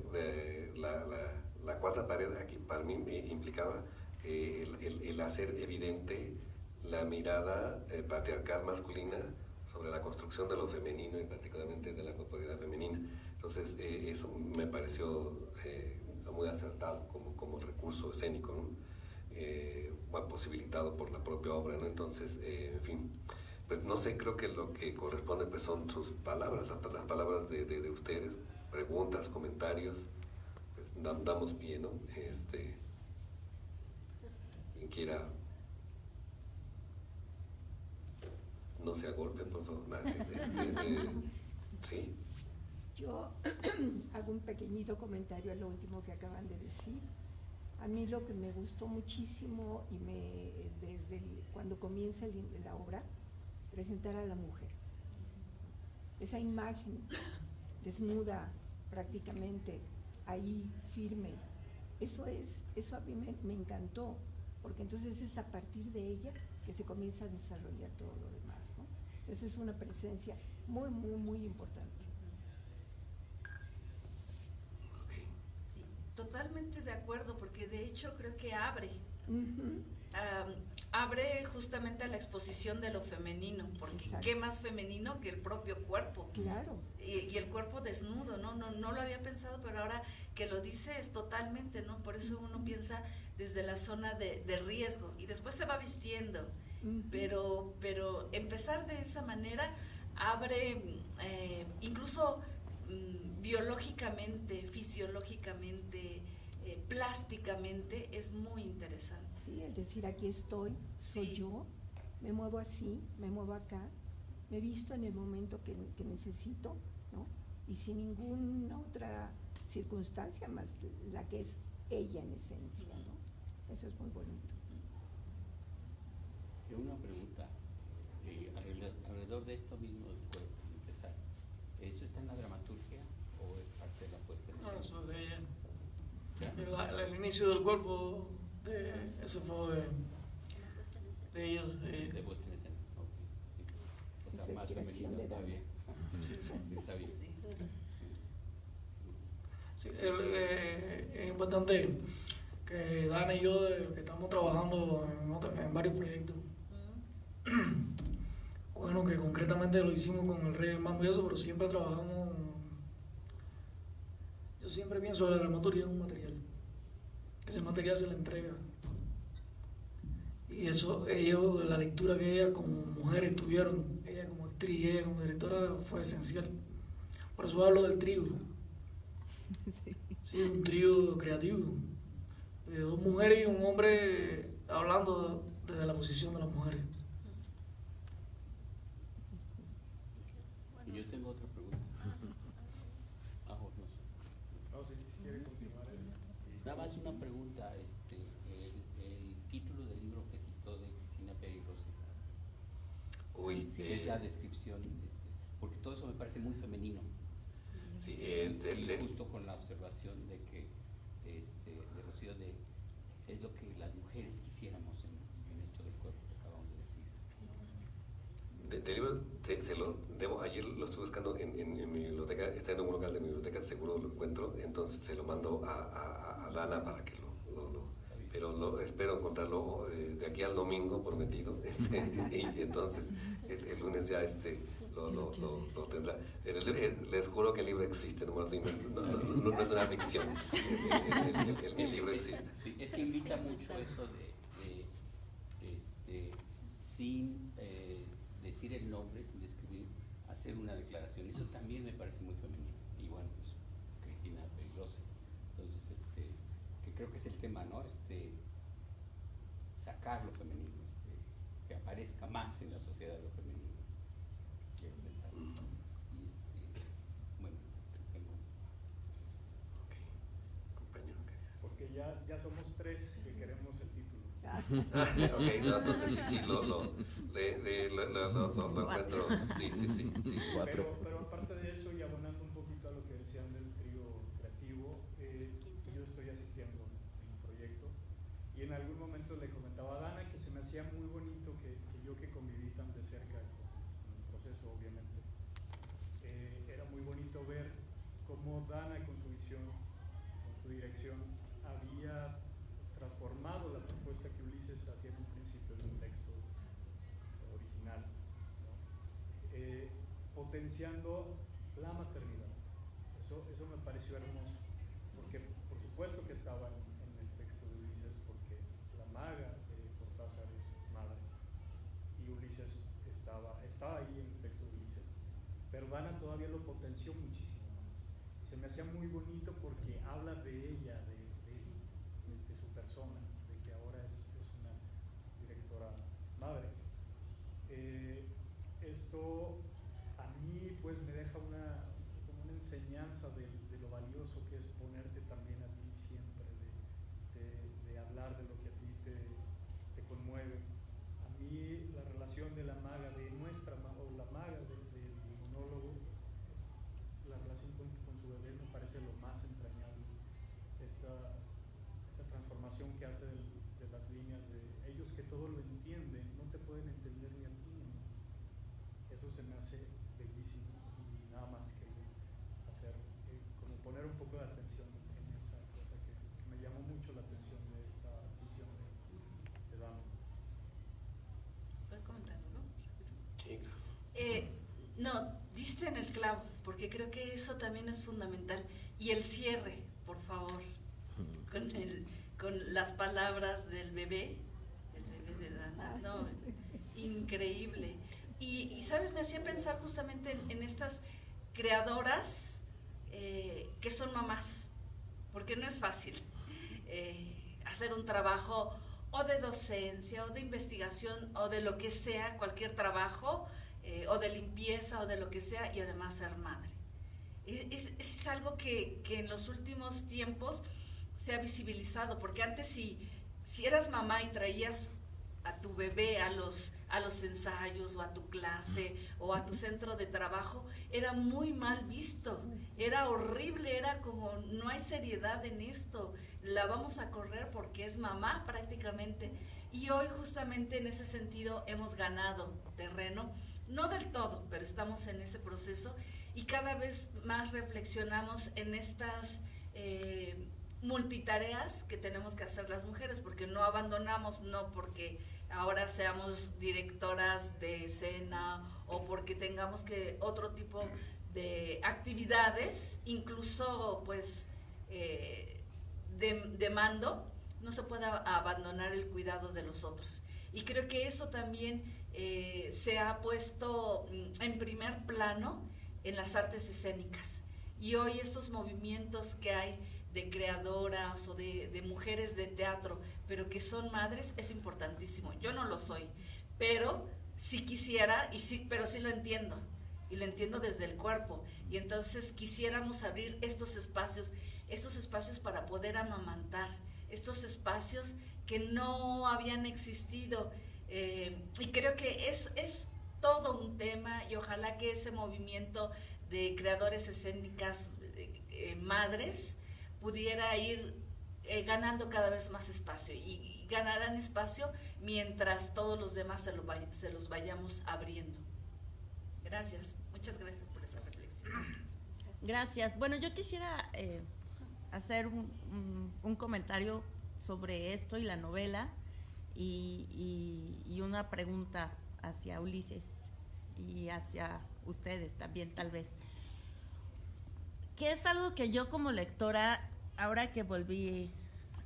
la cuarta pared aquí para mí implicaba el hacer evidente la mirada patriarcal masculina sobre la construcción de lo femenino y particularmente de la corporalidad femenina. Entonces eso me pareció muy acertado como recurso escénico, ¿no? Bueno, posibilitado por la propia obra, ¿no? Entonces, en fin, pues no sé, creo que lo que corresponde pues son sus palabras, las palabras de ustedes, preguntas, comentarios, pues damos pie, ¿no? Quien quiera, no se agolpen, por favor. ¿Sí? Yo hago un pequeñito comentario a lo último que acaban de decir. A mí lo que me gustó muchísimo desde cuando comienza la obra, presentar a la mujer. Esa imagen desnuda prácticamente, ahí firme, eso a mí me encantó, porque entonces es a partir de ella que se comienza a desarrollar todo lo demás, ¿no? Entonces es una presencia muy, muy, muy importante. Sí, totalmente de acuerdo, porque de hecho creo que abre abre justamente a la exposición de lo femenino, porque Exacto. qué más femenino que el propio cuerpo. Claro. Y el cuerpo desnudo, no lo había pensado, pero ahora que lo dice es totalmente, ¿no? Por eso uno piensa desde la zona de riesgo y después se va vistiendo, pero empezar de esa manera abre incluso biológicamente, fisiológicamente, plásticamente, es muy interesante. Sí, el decir aquí estoy, soy Sí. yo, me muevo así, me muevo acá, me visto en el momento que necesito, ¿no? Y sin ninguna otra circunstancia más la que es ella en esencia, ¿no? Eso es muy bonito. Una pregunta, alrededor de esto mismo del cuerpo, empezar, ¿eso está en la dramaturgia o es parte de la puesta en No, escena? eso es de ella. ¿Ya? El inicio del cuerpo, eso fue de ellos. De puesta en escena, ok. O sea, Esa más inspiración femenino de Dana. todavía. Sí, sí. Está bien. Sí, es importante que Dana y yo que estamos trabajando en varios proyectos. Bueno, que concretamente lo hicimos con el Rey del Mambo y eso, pero siempre trabajamos. Yo siempre pienso que la dramaturgia es un material, que ese material se le entrega. Y eso, la lectura que ellas como mujeres tuvieron, ella como actriz, ella como directora, fue esencial. Por eso hablo del trío. Sí, un trío creativo, de dos mujeres y un hombre hablando desde la posición de las mujeres. Y yo tengo otra pregunta. No sé. No, si quiere continuar. Nada más una pregunta, el título del libro que citó de Cristina Peri Rosenblatt, Uy, es la descripción, porque todo eso me parece muy femenino. sí, Y justo con la observación de que, de Rocío, es lo que las mujeres quisiéramos en esto del cuerpo que acabamos de decir. del libro se lo debo, ayer lo estoy buscando en mi biblioteca, está en un local de mi biblioteca, seguro lo encuentro, entonces se lo mando a Dana para que pero espero encontrarlo de aquí al domingo prometido, y entonces el lunes ya lo tendrá. Pero les juro que el libro existe, no es una ficción, el libro existe. Sí, es que invita mucho eso sin decir el nombre, sin describir, hacer una declaración. Eso también me parece muy femenino. Y bueno, pues Cristina Peligrosa. Entonces, que creo que es el tema, ¿no? Sacar lo femenino, que aparezca más en la sociedad lo femenino. Quiero pensar. Y bueno, tengo. Ok, compañero. Porque ya somos tres que queremos el título. Ok, no, entonces sí, lo encuentro, sí. Pero aparte de eso, y abonando un poquito a lo que decían del trío creativo, yo estoy asistiendo en un proyecto y en algún momento le comentaba a Dana que se me hacía muy bonito que yo que conviví tan de cerca con el proceso, obviamente, era muy bonito ver cómo Dana con su visión, con su dirección, había transformado la propuesta que Ulises hacía en un principio en un texto original, ¿no? Potenciando la maternidad. Eso me pareció hermoso, porque por supuesto que estaba en el texto de Ulises, porque la maga de Cortázar es madre, y Ulises estaba ahí en el texto de Ulises, pero Dana todavía lo potenció muchísimo más. Y se me hacía muy bonito porque habla de ella, de su persona, de que ahora es una directora madre. Esto a mí pues me deja como una enseñanza de lo valioso que es ponerte también a ti siempre, de hablar de lo que a ti te conmueve. A mí la relación de la maga, de nuestra maga, o la maga del monólogo, la relación con su bebé me parece lo más entrañable. Esa transformación que hace de las líneas de ellos que todo lo entienden, no te pueden entender ni a ti ni a mí. Eso se me hace bellísimo y nada más que hacer, como poner un poco de atención en esa cosa que me llamó mucho la atención de esta visión de Dana. porque creo que eso también es fundamental. Y el cierre, por favor, con las palabras del bebé de Dana, no, increíble. Y sabes, me hacía pensar justamente en estas creadoras que son mamás, porque no es fácil hacer un trabajo o de docencia o de investigación o de lo que sea, cualquier trabajo, o de limpieza o de lo que sea, y además ser madre. Es algo que en los últimos tiempos se ha visibilizado, porque antes si eras mamá y traías a tu bebé a los ensayos o a tu clase o a tu centro de trabajo, era muy mal visto, era horrible, era como no hay seriedad en esto, la vamos a correr porque es mamá prácticamente. Y hoy justamente en ese sentido hemos ganado terreno, no del todo, pero estamos en ese proceso y cada vez más reflexionamos en estas multitareas que tenemos que hacer las mujeres, porque no abandonamos, no porque ahora seamos directoras de escena o porque tengamos que otro tipo de actividades, incluso pues de mando, no se puede abandonar el cuidado de los otros. Y creo que eso también se ha puesto en primer plano en las artes escénicas. Y hoy estos movimientos que hay de creadoras o de mujeres de teatro, pero que son madres, es importantísimo. Yo no lo soy, pero sí quisiera, pero sí lo entiendo, y lo entiendo desde el cuerpo. Y entonces quisiéramos abrir estos espacios para poder amamantar, estos espacios que no habían existido. Y creo que es todo un tema, y ojalá que ese movimiento de creadores escénicas madres pudiera ir ganando cada vez más espacio, y ganarán espacio mientras todos los demás se los vayamos abriendo. Gracias, muchas gracias por esa reflexión. Gracias. Bueno, yo quisiera hacer un comentario sobre esto y la novela, y una pregunta hacia Ulises y hacia ustedes también, tal vez, que es algo que yo como lectora, ahora que volví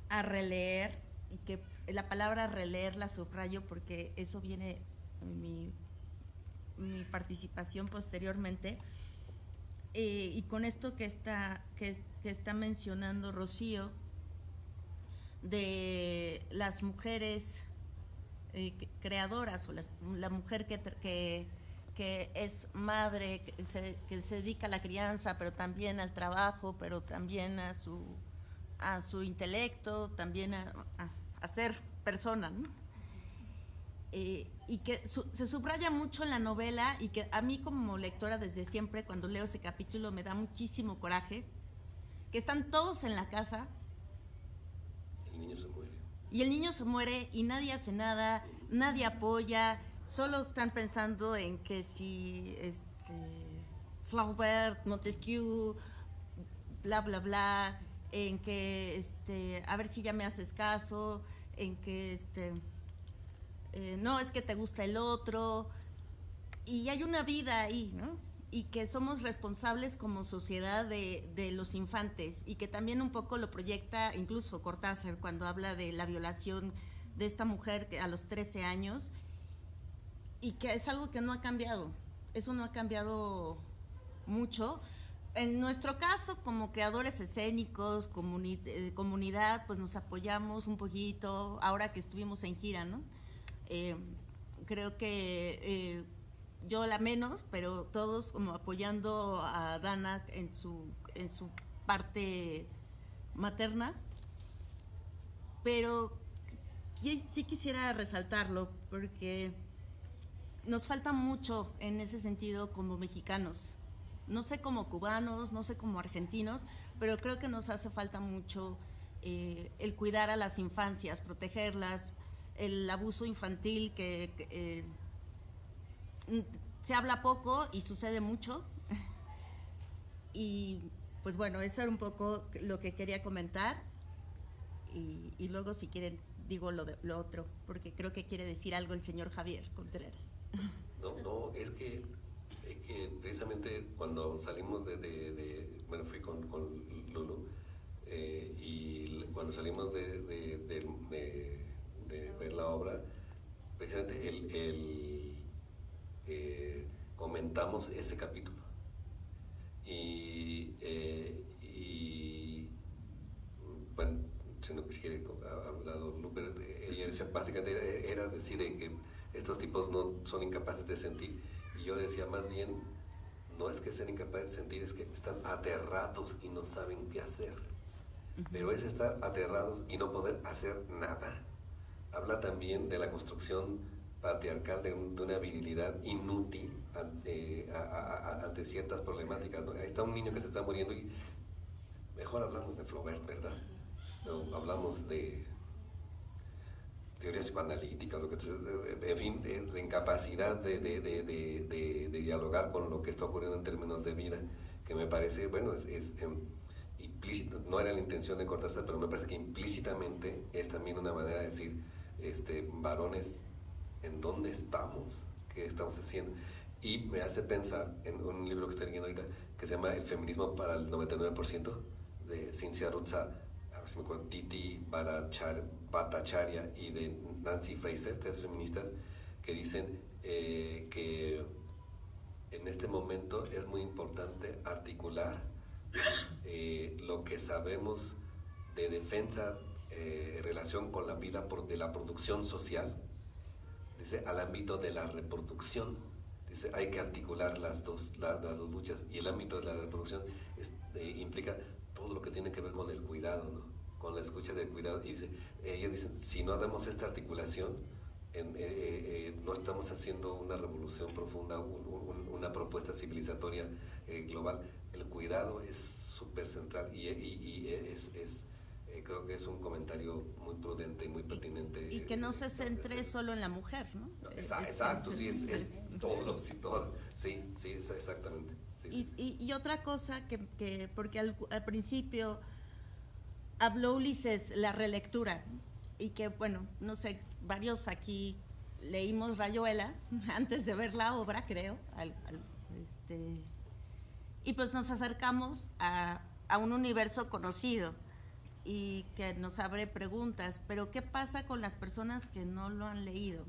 a releer, y que la palabra releer la subrayo porque eso viene en mi participación posteriormente, y con esto que está mencionando Rocío, de las mujeres creadoras, o la mujer que es madre, que se dedica a la crianza, pero también al trabajo, pero también a su intelecto, también a ser persona, ¿no? Y que se subraya mucho en la novela, y que a mí como lectora desde siempre, cuando leo ese capítulo, me da muchísimo coraje, que están todos en la casa. El niño se muere. Y el niño se muere y nadie hace nada, nadie apoya, solo están pensando en que si Flaubert, Montesquieu, bla bla bla, en que a ver si ya me haces caso, en que no, es que te gusta el otro, y hay una vida ahí, ¿no? Y que somos responsables como sociedad de los infantes, y que también un poco lo proyecta incluso Cortázar cuando habla de la violación de esta mujer a los 13 años, y que es algo que no ha cambiado, eso no ha cambiado mucho. En nuestro caso, como creadores escénicos, comunidad, pues nos apoyamos un poquito, ahora que estuvimos en gira, ¿no? Creo que yo la menos, pero todos como apoyando a Dana en su parte materna. Pero sí quisiera resaltarlo, porque nos falta mucho en ese sentido como mexicanos. No sé como cubanos, no sé como argentinos, pero creo que nos hace falta mucho el cuidar a las infancias, protegerlas, el abuso infantil que se habla poco y sucede mucho. Y pues bueno, eso era un poco lo que quería comentar, y luego si quieren digo lo otro, porque creo que quiere decir algo el señor Javier Contreras. No, es que precisamente cuando salimos bueno, fui con Lulu, y cuando salimos de ver la obra, precisamente comentamos ese capítulo. Y bueno, si no quiere hablar Lulu, pero ella decía, básicamente era decir que estos tipos no son incapaces de sentir. Y yo decía, más bien, no es que sean incapaces de sentir, es que están aterrados y no saben qué hacer. Pero es estar aterrados y no poder hacer nada. Habla también de la construcción patriarcal de una virilidad inútil ante ciertas problemáticas, ¿no? Ahí está un niño que se está muriendo y mejor hablamos de Flaubert, ¿verdad? No, hablamos de teorías psicoanalíticas, en fin, de incapacidad de dialogar con lo que está ocurriendo en términos de vida, que me parece, bueno, es implícito, no era la intención de Cortázar, pero me parece que implícitamente es también una manera de decir, varones, ¿en dónde estamos? ¿Qué estamos haciendo? Y me hace pensar en un libro que estoy leyendo ahorita, que se llama El feminismo para el 99%, de Cynthia Rutza, a ver si me acuerdo, Titi Bhattacharya y de Nancy Fraser, tres feministas, que dicen que en este momento es muy importante articular lo que sabemos de defensa en relación con la vida de la producción social, dice, al ámbito de la reproducción. Dice, hay que articular las dos luchas, y el ámbito de la reproducción implica todo lo que tiene que ver con el cuidado, ¿no? Con la escucha del cuidado. Y dice, ellos dicen, si no damos esta articulación, no estamos haciendo una revolución profunda, una propuesta civilizatoria global. El cuidado es súper central y creo que es un comentario muy prudente y muy pertinente. Y que no se centre solo en la mujer, ¿no? Exacto, sí, es todo, sí, todo. Sí, exactamente. Sí, y otra cosa que porque al principio habló Ulises, la relectura, y que, bueno, no sé, varios aquí leímos Rayuela antes de ver la obra, creo, y pues nos acercamos a un universo conocido y que nos abre preguntas, pero ¿qué pasa con las personas que no lo han leído?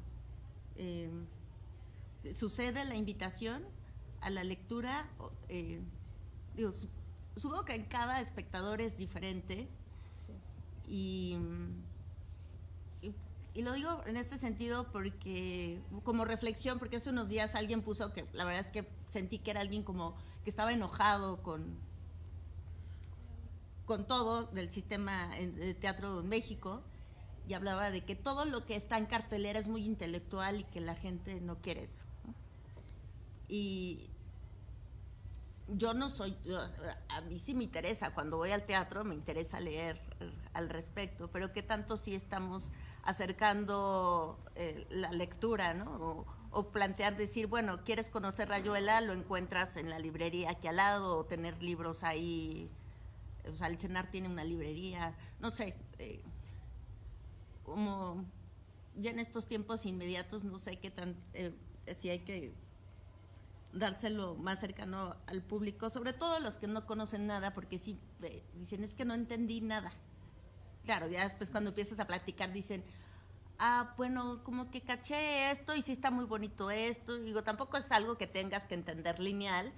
¿Sucede la invitación a la lectura? Supongo que en cada espectador es diferente, sí. Y lo digo en este sentido porque, como reflexión, porque hace unos días alguien puso que la verdad es que sentí que era alguien como que estaba enojado con todo del sistema de teatro en México, y hablaba de que todo lo que está en cartelera es muy intelectual y que la gente no quiere eso, ¿no? Y yo no soy, a mí sí me interesa, cuando voy al teatro me interesa leer al respecto, pero qué tanto sí estamos acercando la lectura, ¿no? O plantear, decir, bueno, ¿quieres conocer Rayuela? Lo encuentras en la librería aquí al lado, o tener libros ahí. O sea, el CENAR tiene una librería, no sé, como ya en estos tiempos inmediatos, no sé qué tan, si hay que dárselo más cercano al público, sobre todo los que no conocen nada, porque sí, dicen, es que no entendí nada. Claro, ya después cuando empiezas a platicar dicen, bueno, como que caché esto y sí está muy bonito esto. Digo, tampoco es algo que tengas que entender lineal,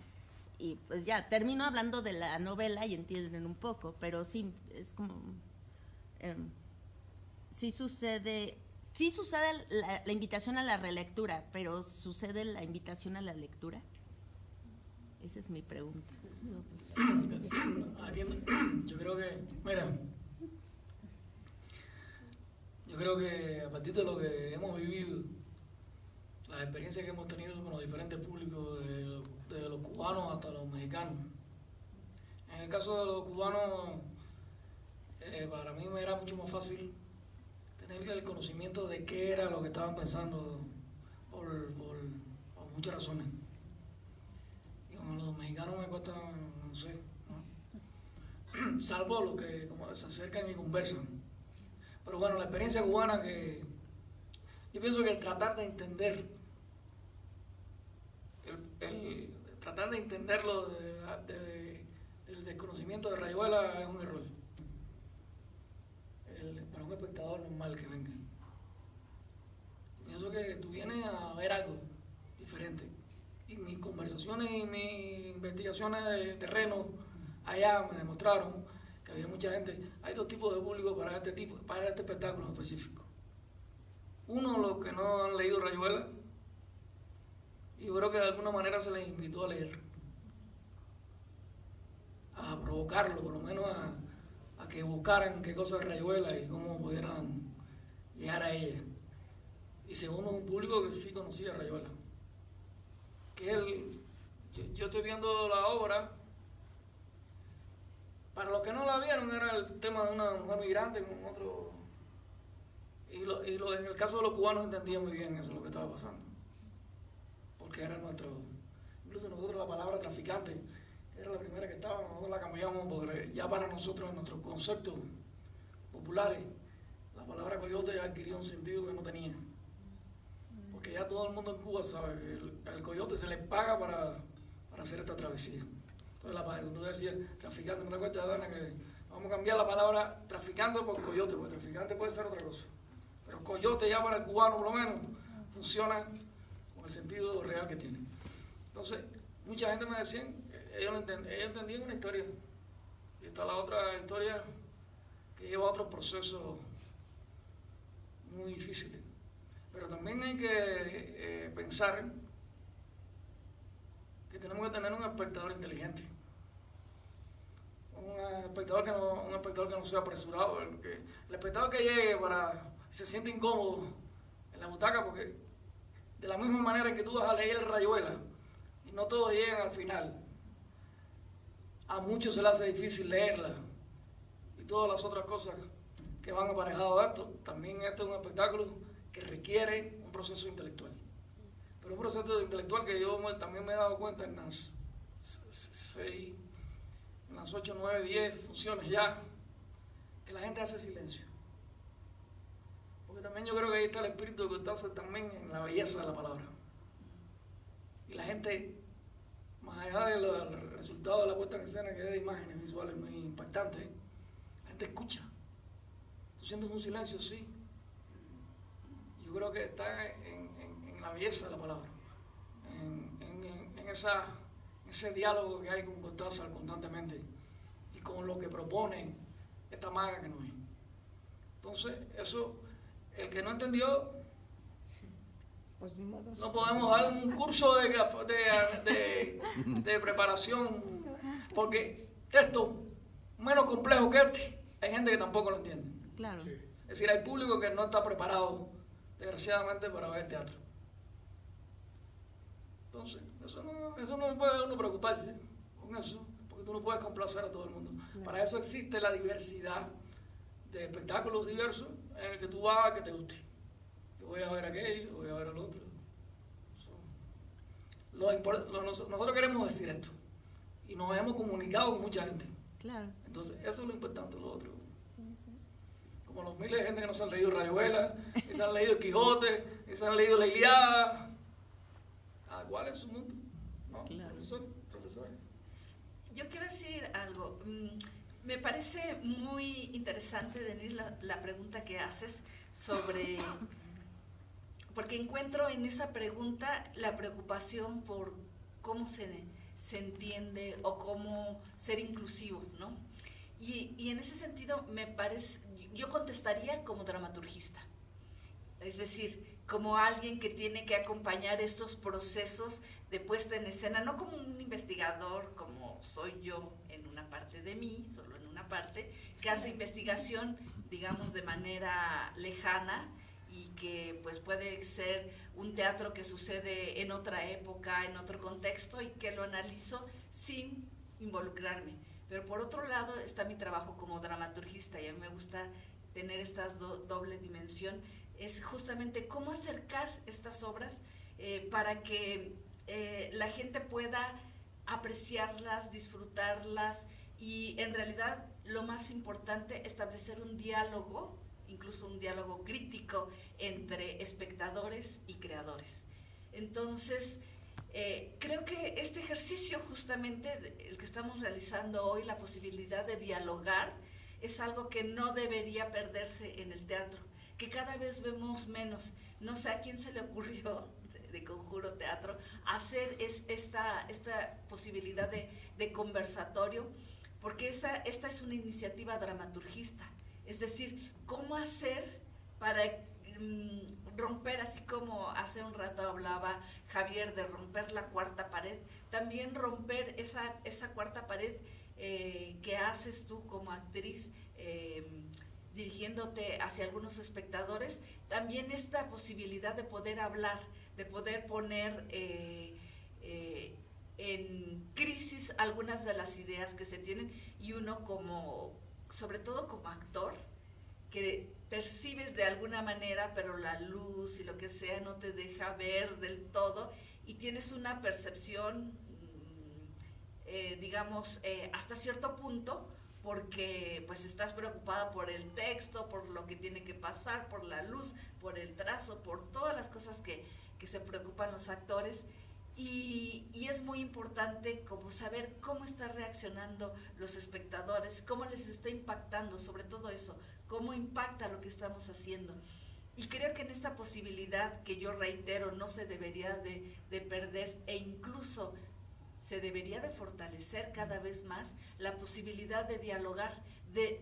y pues ya, termino hablando de la novela y entienden un poco, pero sí, es como, sí sucede la invitación a la relectura, pero ¿sucede la invitación a la lectura? Esa es mi pregunta. Yo creo que, mira, yo creo que a partir de lo que hemos vivido, las experiencias que hemos tenido con los diferentes públicos, de los cubanos hasta los mexicanos. En el caso de los cubanos, para mí me era mucho más fácil tener el conocimiento de qué era lo que estaban pensando por muchas razones. Y con los mexicanos me cuesta, no sé, ¿no? Salvo los que como se acercan y conversan. Pero bueno, la experiencia cubana, que yo pienso que tratar de entender tratar de entenderlo del desconocimiento de Rayuela es un error. Para un espectador normal que venga. Pienso que tú vienes a ver algo diferente. Y mis conversaciones y mis investigaciones de terreno allá me demostraron que había mucha gente. Hay dos tipos de público para este espectáculo específico. Uno, los que no han leído Rayuela, y yo creo que de alguna manera se les invitó a leer, a provocarlo, por lo menos a que buscaran qué cosa es Rayuela y cómo pudieran llegar a ella. Y segundo, un público que sí conocía a Rayuela. Que yo estoy viendo la obra, para los que no la vieron era el tema de una mujer migrante con otro, en el caso de los cubanos entendían muy bien eso, lo que estaba pasando, porque era incluso nosotros la palabra traficante era la primera que estaba, nosotros la cambiamos porque ya para nosotros, en nuestros conceptos populares, la palabra coyote ya adquirió un sentido que no tenía. Porque ya todo el mundo en Cuba sabe que el coyote se le paga para hacer esta travesía. Entonces, cuando tú decías traficante, ¿no te acuerdas, Dana, que vamos a cambiar la palabra traficante por coyote? Porque traficante puede ser otra cosa. Pero coyote ya para el cubano, por lo menos, funciona con el sentido real que tiene. Entonces, mucha gente me decía, ellos entendían una historia. Y está la otra historia que lleva a otros procesos muy difíciles. Pero también hay que pensar que tenemos que tener un espectador inteligente. Un espectador que no sea apresurado. El espectador que llegue se siente incómodo en la butaca, porque de la misma manera que tú vas a leer Rayuela y no todos llegan al final, a muchos se les hace difícil leerla y todas las otras cosas que van aparejadas a esto. También este es un espectáculo que requiere un proceso intelectual. Pero un proceso intelectual que yo también me he dado cuenta en las 8, 9, 10 funciones ya, que la gente hace silencio. Porque también yo creo que ahí está el espíritu que está también en la belleza de la palabra. Y la gente, más allá del resultado de la puesta en escena, que es de imágenes visuales muy impactantes, la gente escucha. Tú sientes un silencio, sí. Yo creo que está en la belleza de la palabra, en ese diálogo que hay con Cortázar constantemente y con lo que propone esta maga que no es. Entonces, eso, el que no entendió, pues ni modo, no podemos dar un curso de preparación, porque textos menos complejos que este, hay gente que tampoco lo entiende. Claro. Sí. Es decir, hay público que no está preparado, desgraciadamente, para ver teatro. Entonces, eso no puede uno preocuparse con eso, porque tú no puedes complacer a todo el mundo. Claro. Para eso existe la diversidad de espectáculos diversos en el que tú vas a que te guste. Yo voy a ver aquello, voy a ver al otro. Nosotros queremos decir esto y nos hemos comunicado con mucha gente. Claro. Entonces, eso es lo importante, lo otro. Como los miles de gente que no se han leído Rayuela, y se han leído El Quijote, y se han leído La Ilíada. ¿Cuál es su mundo? ¿No? Claro. Profesor. Yo quiero decir algo. Me parece muy interesante, Denise, la pregunta que haces sobre... Porque encuentro en esa pregunta la preocupación por cómo se entiende o cómo ser inclusivo, ¿no? Y en ese sentido, me parece, yo contestaría como dramaturgista. Es decir, como alguien que tiene que acompañar estos procesos de puesta en escena, no como un investigador, como soy yo en una parte de mí, solo en una parte, que hace investigación, digamos, de manera lejana, y que pues puede ser un teatro que sucede en otra época, en otro contexto, y que lo analizo sin involucrarme. Pero por otro lado está mi trabajo como dramaturgista, y a mí me gusta tener esta doble dimensión, es justamente cómo acercar estas obras para que la gente pueda apreciarlas, disfrutarlas, y en realidad lo más importante, establecer un diálogo, incluso un diálogo crítico entre espectadores y creadores. Entonces, creo que este ejercicio justamente, el que estamos realizando hoy, la posibilidad de dialogar, es algo que no debería perderse en el teatro, que cada vez vemos menos. No sé a quién se le ocurrió de Conjuro Teatro hacer esta posibilidad de conversatorio, porque esta es una iniciativa dramaturgista, es decir, cómo hacer para romper, así como hace un rato hablaba Javier de romper la cuarta pared, también romper esa cuarta pared que haces tú como actriz, dirigiéndote hacia algunos espectadores, también esta posibilidad de poder hablar, de poder poner en crisis algunas de las ideas que se tienen, y uno sobre todo como actor, que percibes de alguna manera, pero la luz y lo que sea no te deja ver del todo, y tienes una percepción, digamos, hasta cierto punto, porque pues estás preocupada por el texto, por lo que tiene que pasar, por la luz, por el trazo, por todas las cosas que se preocupan los actores, y es muy importante como saber cómo están reaccionando los espectadores, cómo les está impactando, sobre todo eso, cómo impacta lo que estamos haciendo. Y creo que en esta posibilidad, que yo reitero, no se debería de perder, e incluso se debería de fortalecer cada vez más la posibilidad de dialogar, de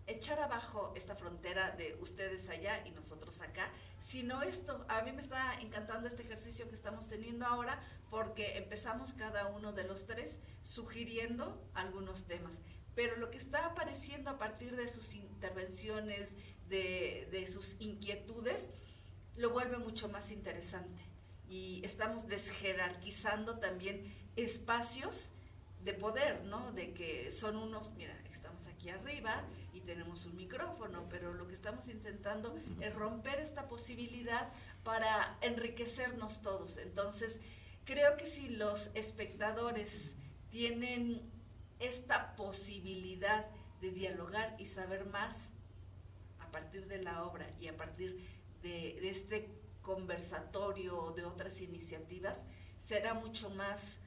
echar abajo esta frontera de ustedes allá y nosotros acá, sino esto. A mí me está encantando este ejercicio que estamos teniendo ahora, porque empezamos cada uno de los tres sugiriendo algunos temas, pero lo que está apareciendo a partir de sus intervenciones, de sus inquietudes, lo vuelve mucho más interesante, y estamos desjerarquizando también espacios de poder, ¿no? De que son unos, mira, estamos aquí arriba y tenemos un micrófono, pero lo que estamos intentando es romper esta posibilidad para enriquecernos todos. Entonces, creo que si los espectadores tienen esta posibilidad de dialogar y saber más a partir de la obra y a partir de este conversatorio o de otras iniciativas, será mucho más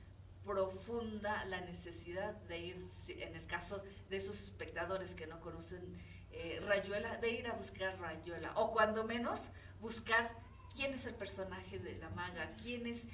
profunda la necesidad de ir, en el caso de esos espectadores que no conocen Rayuela, de ir a buscar Rayuela, o cuando menos buscar quién es el personaje de la maga, quién es,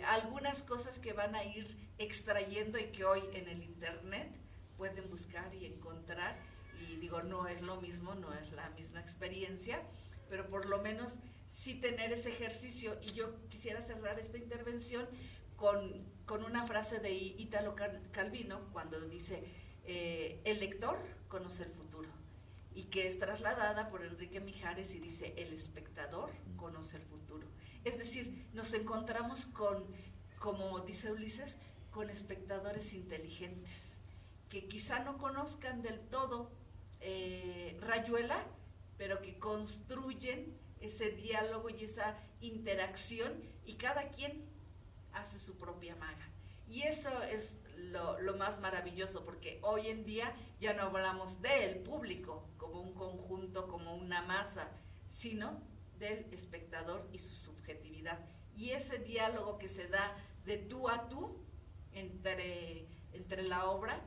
algunas cosas que van a ir extrayendo y que hoy en el internet pueden buscar y encontrar. Y digo, no es lo mismo, no es la misma experiencia, pero por lo menos sí tener ese ejercicio. Y yo quisiera cerrar esta intervención con una frase de Italo Calvino, cuando dice, el lector conoce el futuro, y que es trasladada por Enrique Mijares y dice, el espectador conoce el futuro. Es decir, nos encontramos como dice Ulises, con espectadores inteligentes, que quizá no conozcan del todo Rayuela, pero que construyen ese diálogo y esa interacción, y cada quien hace su propia maga. Y eso es lo más maravilloso, porque hoy en día ya no hablamos del público como un conjunto, como una masa, sino del espectador y su subjetividad. Y ese diálogo que se da de tú a tú entre la obra,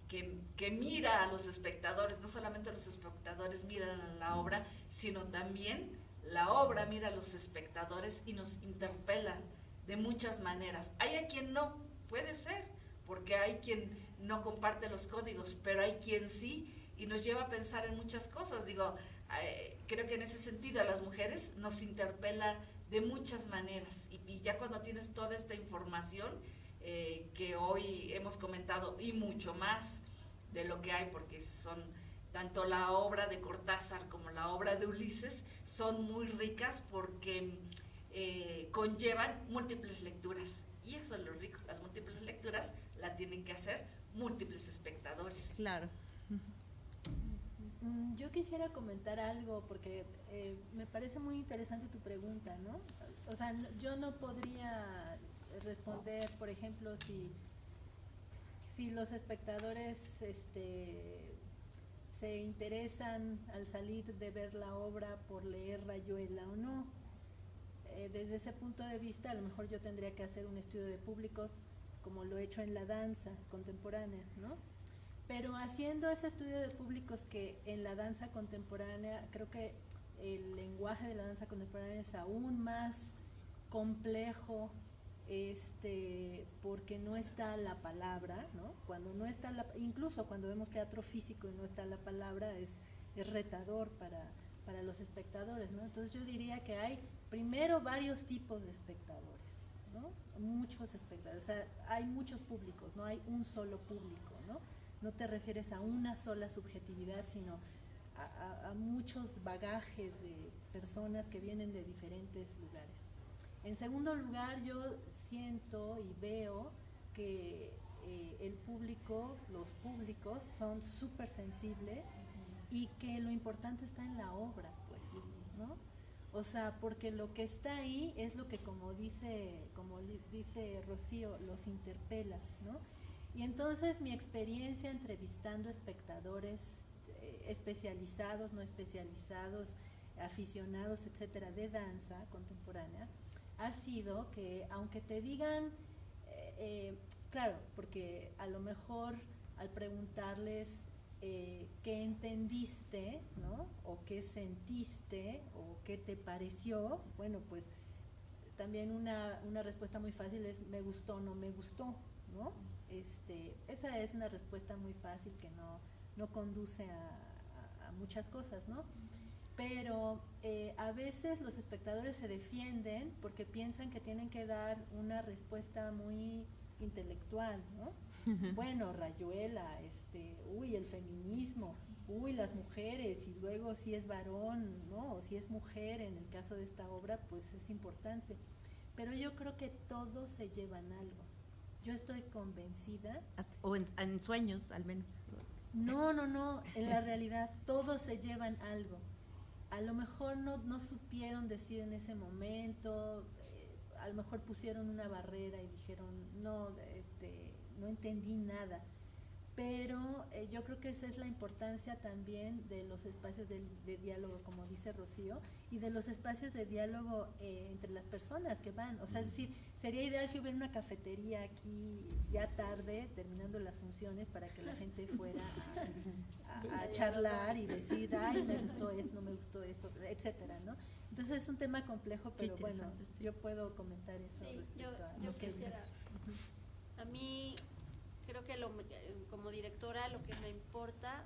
que mira a los espectadores, no solamente los espectadores miran a la obra, sino también la obra mira a los espectadores y nos interpela de muchas maneras. Hay a quien no, puede ser, porque hay quien no comparte los códigos, pero hay quien sí, y nos lleva a pensar en muchas cosas. Digo, creo que en ese sentido a las mujeres nos interpela de muchas maneras, y ya cuando tienes toda esta información que hoy hemos comentado, y mucho más de lo que hay, porque son tanto la obra de Cortázar como la obra de Ulises, son muy ricas porque conllevan múltiples lecturas, y eso es lo rico. Las múltiples lecturas la tienen que hacer múltiples espectadores. Claro. Yo quisiera comentar algo, porque me parece muy interesante tu pregunta, ¿no? O sea, yo no podría responder, por ejemplo, si los espectadores se interesan al salir de ver la obra por leer Rayuela o no. desde ese punto de vista, a lo mejor yo tendría que hacer un estudio de públicos como lo he hecho en la danza contemporánea, ¿no? Pero haciendo ese estudio de públicos que en la danza contemporánea, creo que el lenguaje de la danza contemporánea es aún más complejo, porque no está la palabra, ¿no? Cuando no está incluso cuando vemos teatro físico y no está la palabra, es retador para los espectadores, ¿no? Entonces yo diría que hay primero varios tipos de espectadores, ¿no? Muchos espectadores, o sea, hay muchos públicos, no hay un solo público, ¿no? No te refieres a una sola subjetividad, sino a muchos bagajes de personas que vienen de diferentes lugares. En segundo lugar, yo siento y veo que el público, los públicos son súper sensibles y que lo importante está en la obra, pues, ¿no? O sea, porque lo que está ahí es lo que, como dice Rocío, los interpela, ¿no? Y entonces mi experiencia entrevistando espectadores especializados, no especializados, aficionados, etcétera, de danza contemporánea, ha sido que aunque te digan, claro, porque a lo mejor al preguntarles qué entendiste, ¿no? O qué sentiste, o qué te pareció, bueno, pues también una respuesta muy fácil es me gustó, no me gustó, ¿no? Esa es una respuesta muy fácil que no conduce a muchas cosas, ¿no? Pero a veces los espectadores se defienden porque piensan que tienen que dar una respuesta muy intelectual, ¿no? Bueno, Rayuela, uy, el feminismo, uy, las mujeres, y luego si es varón, ¿no? O si es mujer, en el caso de esta obra, pues es importante. Pero yo creo que todos se llevan algo. Yo estoy convencida. O en sueños, al menos. No, en la realidad todos se llevan algo. A lo mejor no supieron decir en ese momento, a lo mejor pusieron una barrera y dijeron, no entendí nada. Pero yo creo que esa es la importancia también de los espacios de diálogo, como dice Rocío, y de los espacios de diálogo entre las personas que van. O sea, es decir, sería ideal que hubiera una cafetería aquí ya tarde, terminando las funciones, para que la gente fuera a charlar y decir, ay, me gustó esto, no me gustó esto, etcétera, ¿no? Entonces es un tema complejo, pero bueno, yo puedo comentar eso respecto a lo que quisiera. A mí creo que como directora lo que me importa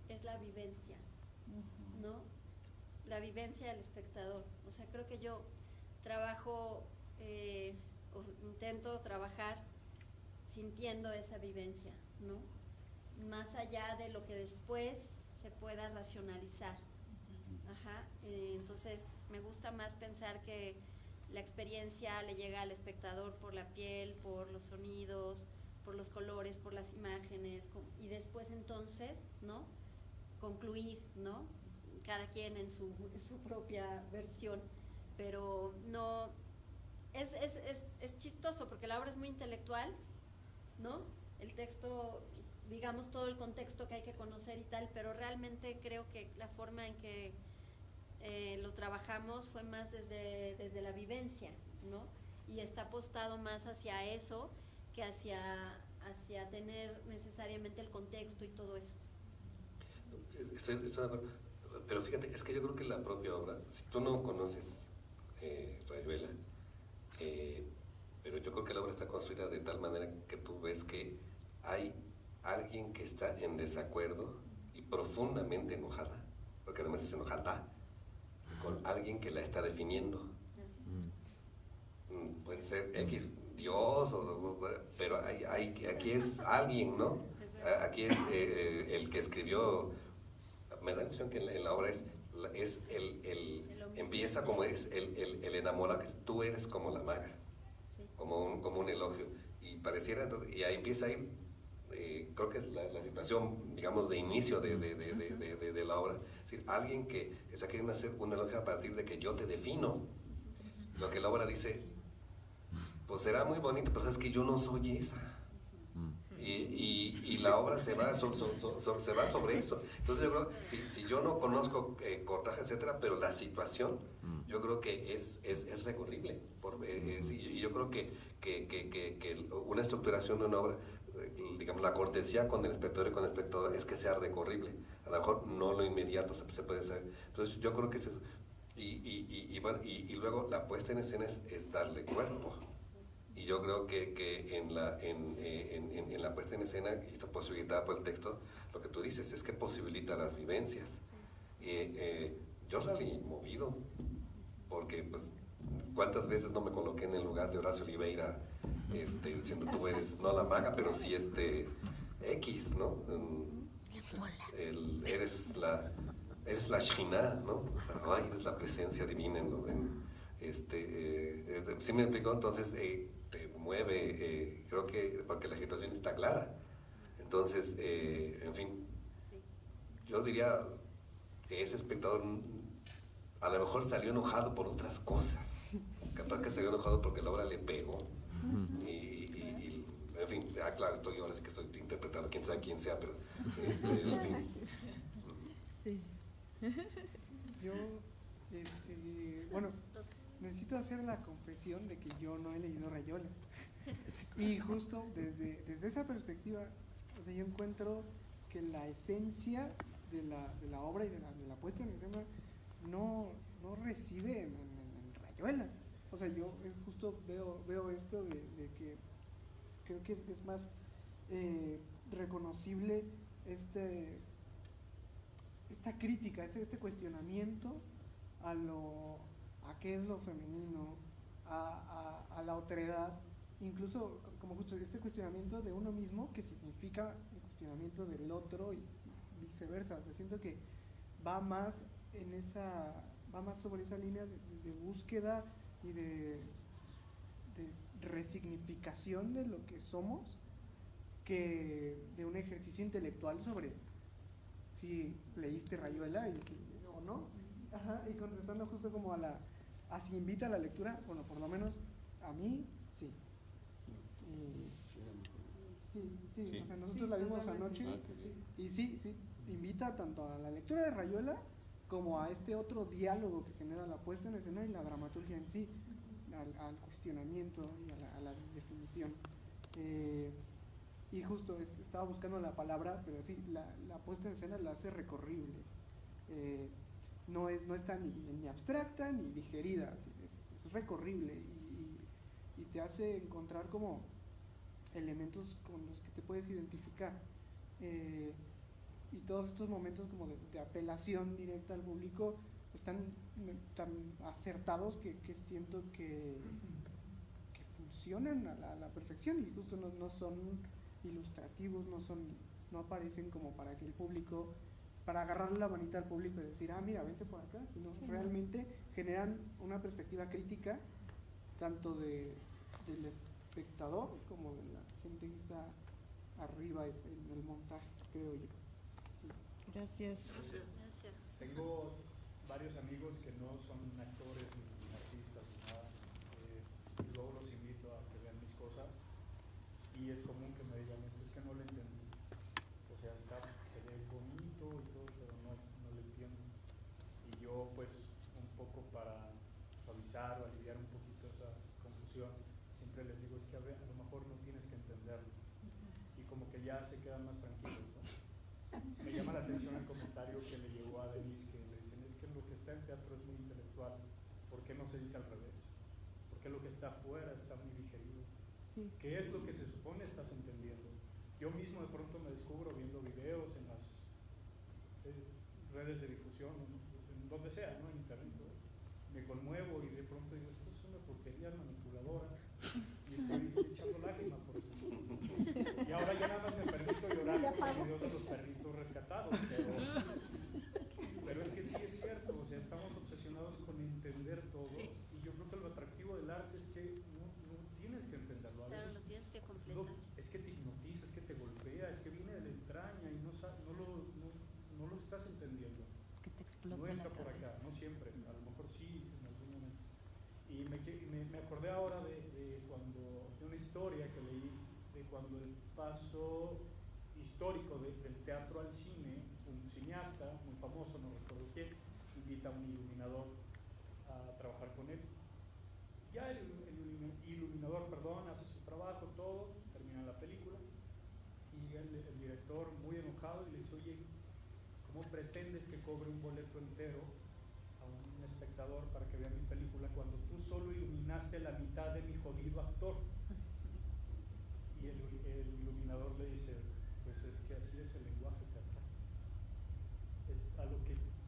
es la vivencia, ¿no? La vivencia del espectador. O sea, creo que yo trabajo o intento trabajar sintiendo esa vivencia, ¿no? Más allá de lo que después se pueda racionalizar. Ajá. Entonces me gusta más pensar que la experiencia le llega al espectador por la piel, por los sonidos, por los colores, por las imágenes, y después entonces, ¿no? Concluir, ¿no? Cada quien en su propia versión, pero no, es chistoso porque la obra es muy intelectual, ¿no? El texto, digamos, todo el contexto que hay que conocer y tal, pero realmente creo que la forma en que lo trabajamos fue más desde la vivencia, ¿no? Y está apostado más hacia eso que hacia tener necesariamente el contexto y todo eso. Estoy de acuerdo, pero fíjate, es que yo creo que la propia obra, si tú no conoces Rayuela, pero yo creo que la obra está construida de tal manera que tú ves que hay alguien que está en desacuerdo y profundamente enojada, porque además es enojada, con alguien que la está definiendo. Puede ser X Dios, pero aquí es alguien, ¿no? Aquí es el que escribió. Me da la impresión que en la obra es empieza como es el enamorado, que tú eres como la maga, sí, como un elogio, y pareciera, y ahí empieza a ir, creo que es la situación, digamos, de inicio de la obra, es decir, alguien que está queriendo hacer un elogio a partir de que yo te defino, lo que la obra dice, pues será muy bonito, pero sabes que yo no soy esa. Y la obra se va sobre eso. Entonces yo creo, si yo no conozco cortaje, etcétera, pero la situación, yo creo que es recorrible. Y yo creo que una estructuración de una obra, digamos, la cortesía con el espectador y con el espectador es que sea recorrible. A lo mejor no lo inmediato se puede saber. Entonces yo creo que es eso. Y luego la puesta en escena es darle cuerpo. Y yo creo que en la puesta en escena, y está posibilitada por el texto, lo que tú dices es que posibilita las vivencias. Yo salí movido, porque pues cuántas veces no me coloqué en el lugar de Horacio Oliveira, diciendo tú eres, no la maga, pero sí X, ¿no? Eres la Shekhinah, ¿no? O sea, ay, eres la presencia divina ¿sí me explicó? Entonces te mueve, creo que porque la situación está clara. Entonces, en fin, yo diría que ese espectador a lo mejor salió enojado por otras cosas. Capaz que salió enojado porque la obra le pegó. En fin, claro, ahora sí que estoy interpretando quién sabe quién sea, pero en fin. Sí. Yo, bueno, necesito hacer la confesión de que yo no he leído Rayuela. Y justo desde esa perspectiva, o sea, yo encuentro que la esencia de la obra y de la puesta en escena no reside en Rayuela. O sea, yo justo veo esto de que creo que es más reconocible esta crítica, este cuestionamiento a qué es lo femenino, a la otredad, incluso como justo este cuestionamiento de uno mismo, que significa el cuestionamiento del otro y viceversa. O sea, siento que va más sobre esa línea de búsqueda y de resignificación de lo que somos, que de un ejercicio intelectual sobre si leíste Rayuela o no. Ajá, y contestando justo como a si invita a la lectura, bueno, por lo menos a mí, sí. Sí, o sea, nosotros la vimos anoche, y sí, invita tanto a la lectura de Rayuela como a este otro diálogo que genera la puesta en escena y la dramaturgia en sí, al cuestionamiento y a la definición. Y justo estaba buscando la palabra, pero sí, la puesta en escena la hace recorrible. No está ni abstracta ni digerida, es recorrible y te hace encontrar como elementos con los que te puedes identificar. Y todos estos momentos como de apelación directa al público están tan acertados que siento que funcionan a la perfección, y justo no son ilustrativos, no aparecen como para que el público, para agarrarle la manita al público y decir, mira, vente por acá, sino realmente generan una perspectiva crítica tanto del espectador como de la gente que está arriba en el montaje, creo yo. Gracias. Tengo varios amigos que no son actores ni artistas ni nada. Luego los invito a que vean mis cosas y es común que me digan, esto es que no lo entendí. O sea, se ve bonito y todo, pero no lo entiendo. Y yo, pues, un poco para suavizar o aliviar un poquito esa confusión, siempre les digo, es que a lo mejor no tienes que entenderlo. Y como que ya se quedan más tranquilos, ¿no? Me llama la atención el comentario que le llegó a Denise, que le dicen, es que lo que está en teatro es muy intelectual, ¿por qué no se dice al revés? ¿Por qué lo que está afuera está muy digerido? Sí. ¿Qué es lo que se supone estás entendiendo? Yo mismo de pronto me descubro viendo videos en las redes de difusión, en donde sea, ¿no? En internet, ¿no? Me conmuevo y de pronto digo, esto es una porquería manipuladora, y estoy echando lágrimas por eso. Y ahora ya nada más me permito llorar por los videos de los perritos rescatados, pero es que sí es cierto, o sea, estamos obsesionados con entender todo, sí. Y yo creo que lo atractivo del arte es que no tienes que entenderlo, a veces claro, lo tienes que completar. Es que te hipnotiza, es que te golpea, es que viene de la entraña y no lo estás entendiendo. Que te explota no entra la por cabeza. acá, no siempre, a lo mejor sí en algún momento. Y me acordé ahora de una historia que leí cuando el paso histórico del teatro al cine, un cineasta muy famoso, no recuerdo quién, invita a un iluminador a trabajar con él. Ya el iluminador, hace su trabajo, todo, termina la película, y el director, muy enojado, le dice: oye, ¿cómo pretendes que cobre un boleto entero a un espectador para que vea mi película cuando tú solo iluminaste la mitad de mi jodido actor? Y el iluminador le dice: pues es que así es el lenguaje teatral.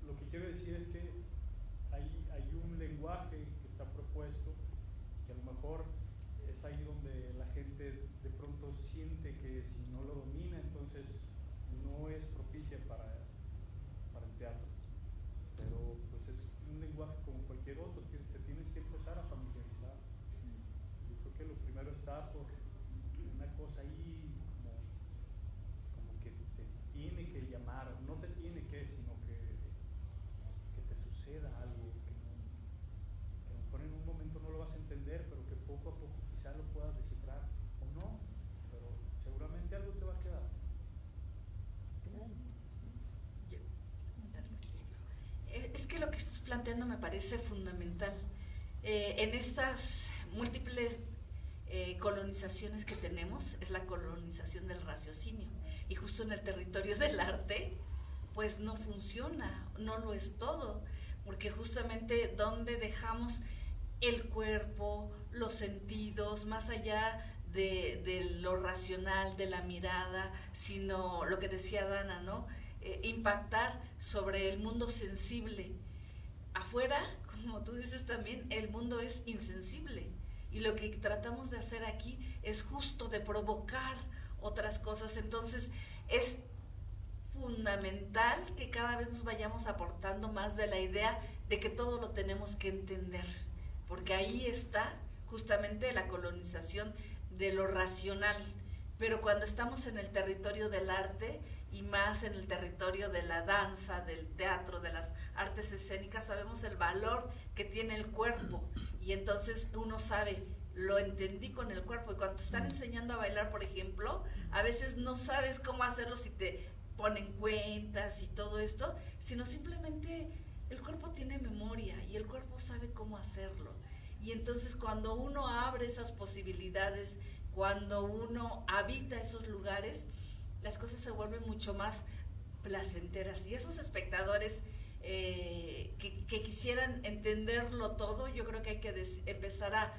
Lo que quiero decir es que hay un lenguaje que está propuesto, que a lo mejor es ahí donde la gente de pronto siente que si no lo domina, entonces no es propicia para el teatro. Pero pues es un lenguaje como cualquier otro, te tienes que empezar a familiarizar. Yo creo que lo primero está por una cosa ahí como que te tiene que llamar, no te tiene que, sino que te suceda algo que a lo mejor en un momento no lo vas a entender, pero que poco a poco quizá lo puedas descifrar o no, pero seguramente algo te va a quedar. Es que lo que estás planteando me parece fundamental. En estas múltiples colonizaciones que tenemos, es la colonización del raciocinio. Y justo en el territorio del arte, pues no funciona, no lo es todo. Porque justamente donde dejamos el cuerpo, los sentidos, más allá de lo racional, de la mirada, sino lo que decía Dana, ¿no? Impactar sobre el mundo sensible. Afuera, como tú dices también, el mundo es insensible. Y lo que tratamos de hacer aquí es justo de provocar otras cosas. Entonces, es fundamental que cada vez nos vayamos aportando más de la idea de que todo lo tenemos que entender. Porque ahí está justamente la colonización de lo racional. Pero cuando estamos en el territorio del arte, y más en el territorio de la danza, del teatro, de las artes escénicas, sabemos el valor que tiene el cuerpo. Y entonces uno sabe, lo entendí con el cuerpo. Y cuando te están enseñando a bailar, por ejemplo, a veces no sabes cómo hacerlo si te ponen cuentas y todo esto, sino simplemente el cuerpo tiene memoria y el cuerpo sabe cómo hacerlo. Y entonces cuando uno abre esas posibilidades, cuando uno habita esos lugares, las cosas se vuelven mucho más placenteras. Y esos espectadores que quisieran entenderlo todo, yo creo que hay que empezar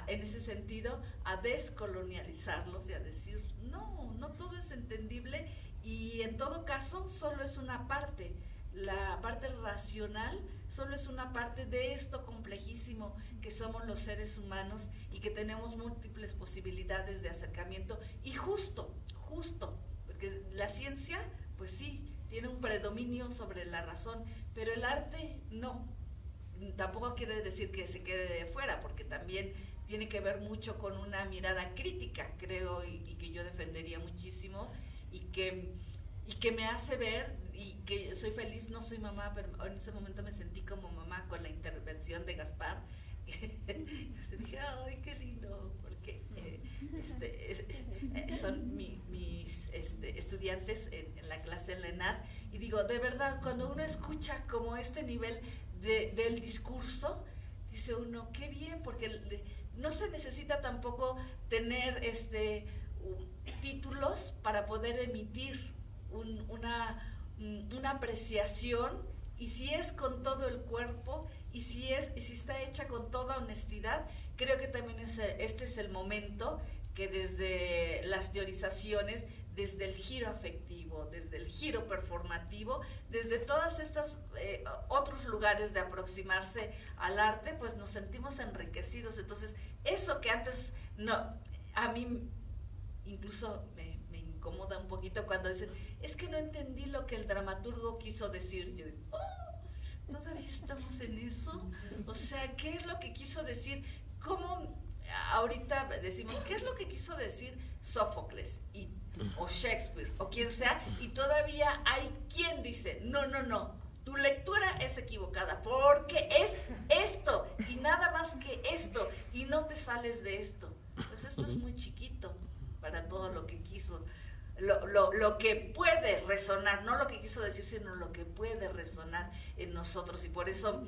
en ese sentido, a descolonializarlos y a decir, no todo es entendible, y en todo caso solo es una parte. La parte racional solo es una parte de esto complejísimo que somos los seres humanos y que tenemos múltiples posibilidades de acercamiento. Y justo, porque la ciencia, pues sí, tiene un predominio sobre la razón, pero el arte no. Tampoco quiere decir que se quede de fuera, porque también tiene que ver mucho con una mirada crítica, creo, y que yo defendería muchísimo, y que me hace ver, y que soy feliz, no soy mamá, pero en ese momento me sentí como mamá con la intervención de Gaspar. Dije, ay, qué lindo, porque son mis estudiantes en la clase en la ENAD, y digo, de verdad, cuando uno escucha como este nivel del discurso, dice uno, qué bien, porque no se necesita tampoco tener títulos para poder emitir una apreciación, y si es con todo el cuerpo, y si está hecha con toda honestidad, creo que también este es el momento que desde las teorizaciones, desde el giro afectivo, desde el giro performativo, desde todas estas otros lugares de aproximarse al arte, pues nos sentimos enriquecidos. Entonces, eso que antes no, a mí incluso me incomoda un poquito cuando dicen, es que no entendí lo que el dramaturgo quiso decir. Yo digo, ¿todavía estamos en eso? O sea, ¿qué es lo que quiso decir? ¿Cómo ahorita decimos, qué es lo que quiso decir Sófocles o Shakespeare o quien sea? Y todavía hay quien dice, no, tu lectura es equivocada porque es esto y nada más que esto, y no te sales de esto. Pues esto es muy chiquito. para todo lo que quiso, lo que puede resonar, no lo que quiso decir, sino lo que puede resonar en nosotros. Y por eso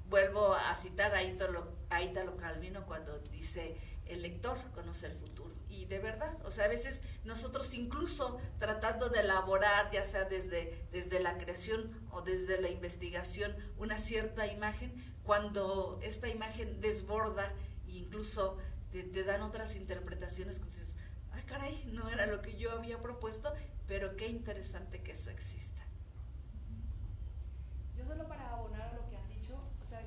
vuelvo a citar a Italo Calvino cuando dice: el lector conoce el futuro. Y de verdad, o sea, a veces nosotros incluso tratando de elaborar, ya sea desde la creación o desde la investigación, una cierta imagen, cuando esta imagen desborda e incluso te dan otras interpretaciones, que dices: ay, caray, no era lo que yo había propuesto, pero qué interesante que eso exista. Yo solo para abonar a lo que han dicho, o sea,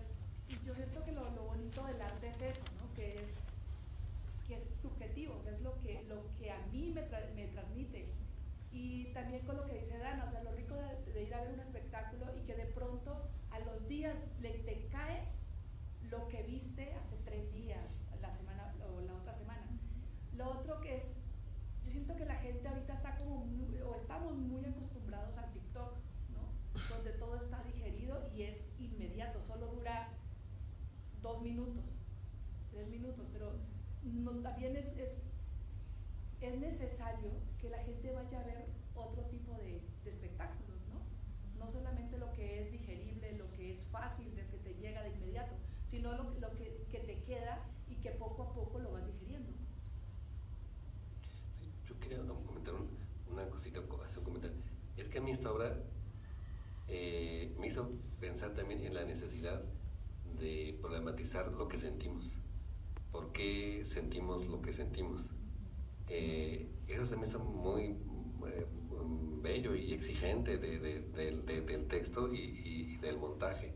yo siento que lo bonito del arte es eso, ¿no? Que es subjetivo, o sea, es lo que a mí me transmite. Y también con lo que dice Dana, o sea, lo rico de ir a ver un espectáculo y que de pronto a los días te cae lo que viste hace 3 días, la semana o la otra semana. Lo otro que es, yo siento que la gente ahorita está estamos muy acostumbrados al TikTok, ¿no? Donde todo está digerido y es inmediato, solo dura 2 minutos, 3 minutos, pero no, también es necesario que la gente vaya a ver otro tipo de espectáculos, ¿no? No solamente lo que es digerible, lo que es fácil, de que te llega de inmediato, sino lo que te queda y que poco a poco lo vas digiriendo. Sí, yo quería comentar una cosita, hacer un comentario. Es que a mí esta obra me hizo pensar también en la necesidad de problematizar lo que sentimos. ¿Por qué sentimos lo que sentimos? Eso se me hizo muy bello y exigente del texto y del montaje,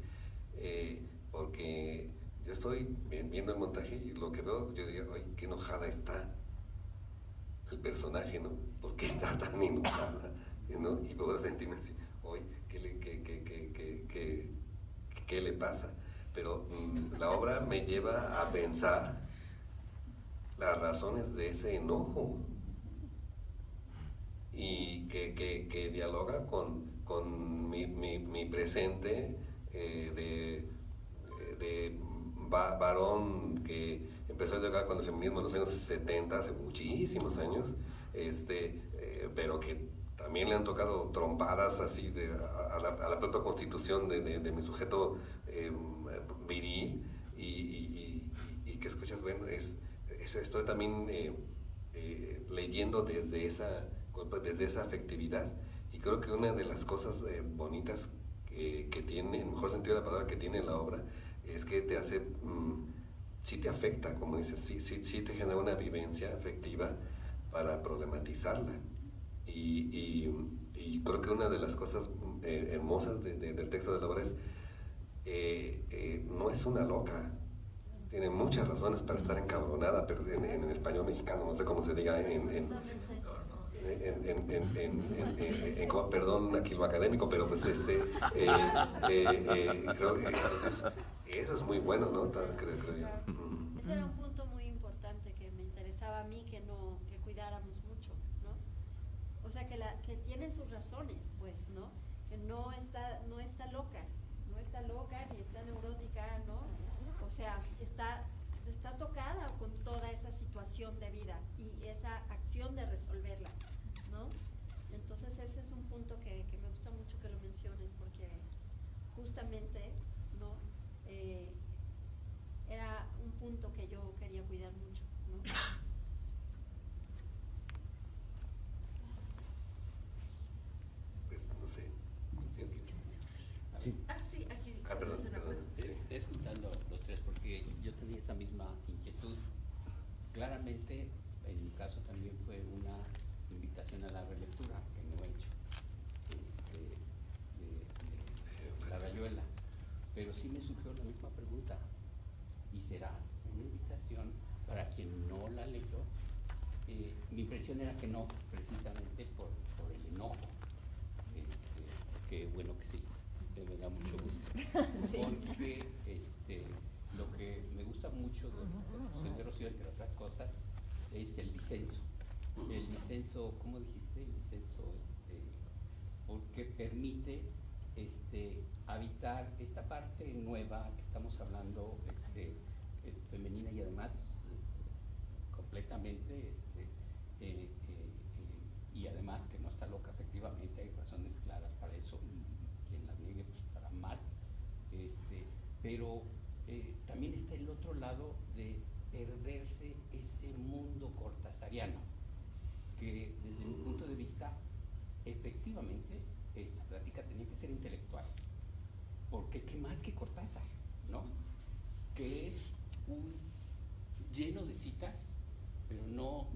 porque yo estoy viendo el montaje y lo que veo, yo diría: ay, qué enojada está el personaje, ¿no? ¿Por qué está tan enojada? ¿No? Y puedo sentirme así: oye, ¿qué le pasa? Pero la obra me lleva a pensar las razones de ese enojo y que dialoga con mi presente de varón que empezó a dialogar con el feminismo en los años 70, hace muchísimos años, pero que también le han tocado trompadas así a la propia constitución de mi sujeto viril y que escuchas, bueno, estoy también leyendo desde esa afectividad, y creo que una de las cosas bonitas que tiene, en el mejor sentido de la palabra, que tiene la obra, es que te hace, sí te afecta, como dices, sí te genera una vivencia afectiva para problematizarla, y creo que una de las cosas hermosas del texto de la obra es, no es una loca. Tiene muchas razones para estar encabronada, pero en español mexicano, no sé cómo se diga, perdón, aquí lo académico, pero pues creo que eso es muy bueno, ¿no? Creo yo. Ese era un punto muy importante que me interesaba a mí que cuidáramos mucho, ¿no? O sea, que tiene sus razones, pues, ¿no? Que no está loca, ni está neurótica, ¿no? O sea, está tocada con toda esa situación de vida y esa acción de resolverla, ¿no? Entonces ese es un punto que me gusta mucho que lo menciones, porque justamente, ¿no? Era un punto que yo quería cuidar mucho, ¿no? Pues no sé. Sí. Sí, aquí. Perdón. Escuchando los tres, porque yo tenía esa misma inquietud. Claramente, en mi caso también fue una invitación a la relectura que no he hecho, de La Rayuela. Pero sí me surgió la misma pregunta, y será una invitación para quien no la leyó. Mi impresión era que no, precisamente por el enojo. Que bueno que sí, me da mucho gusto. Sí. Porque lo que me gusta mucho de Rocío, entre otras cosas, es el disenso. El disenso, ¿cómo dijiste? El disenso, porque permite habitar esta parte nueva que estamos hablando, femenina, y además completamente y además que no está loca, efectivamente hay razones claras para eso, quien las niegue pues estará mal, pero también está el otro lado de perderse ese mundo cortasariano, que desde mi punto de vista, efectivamente, esta plática tenía que ser intelectual, porque qué más que Cortázar, ¿no? Que es un lleno de citas, pero no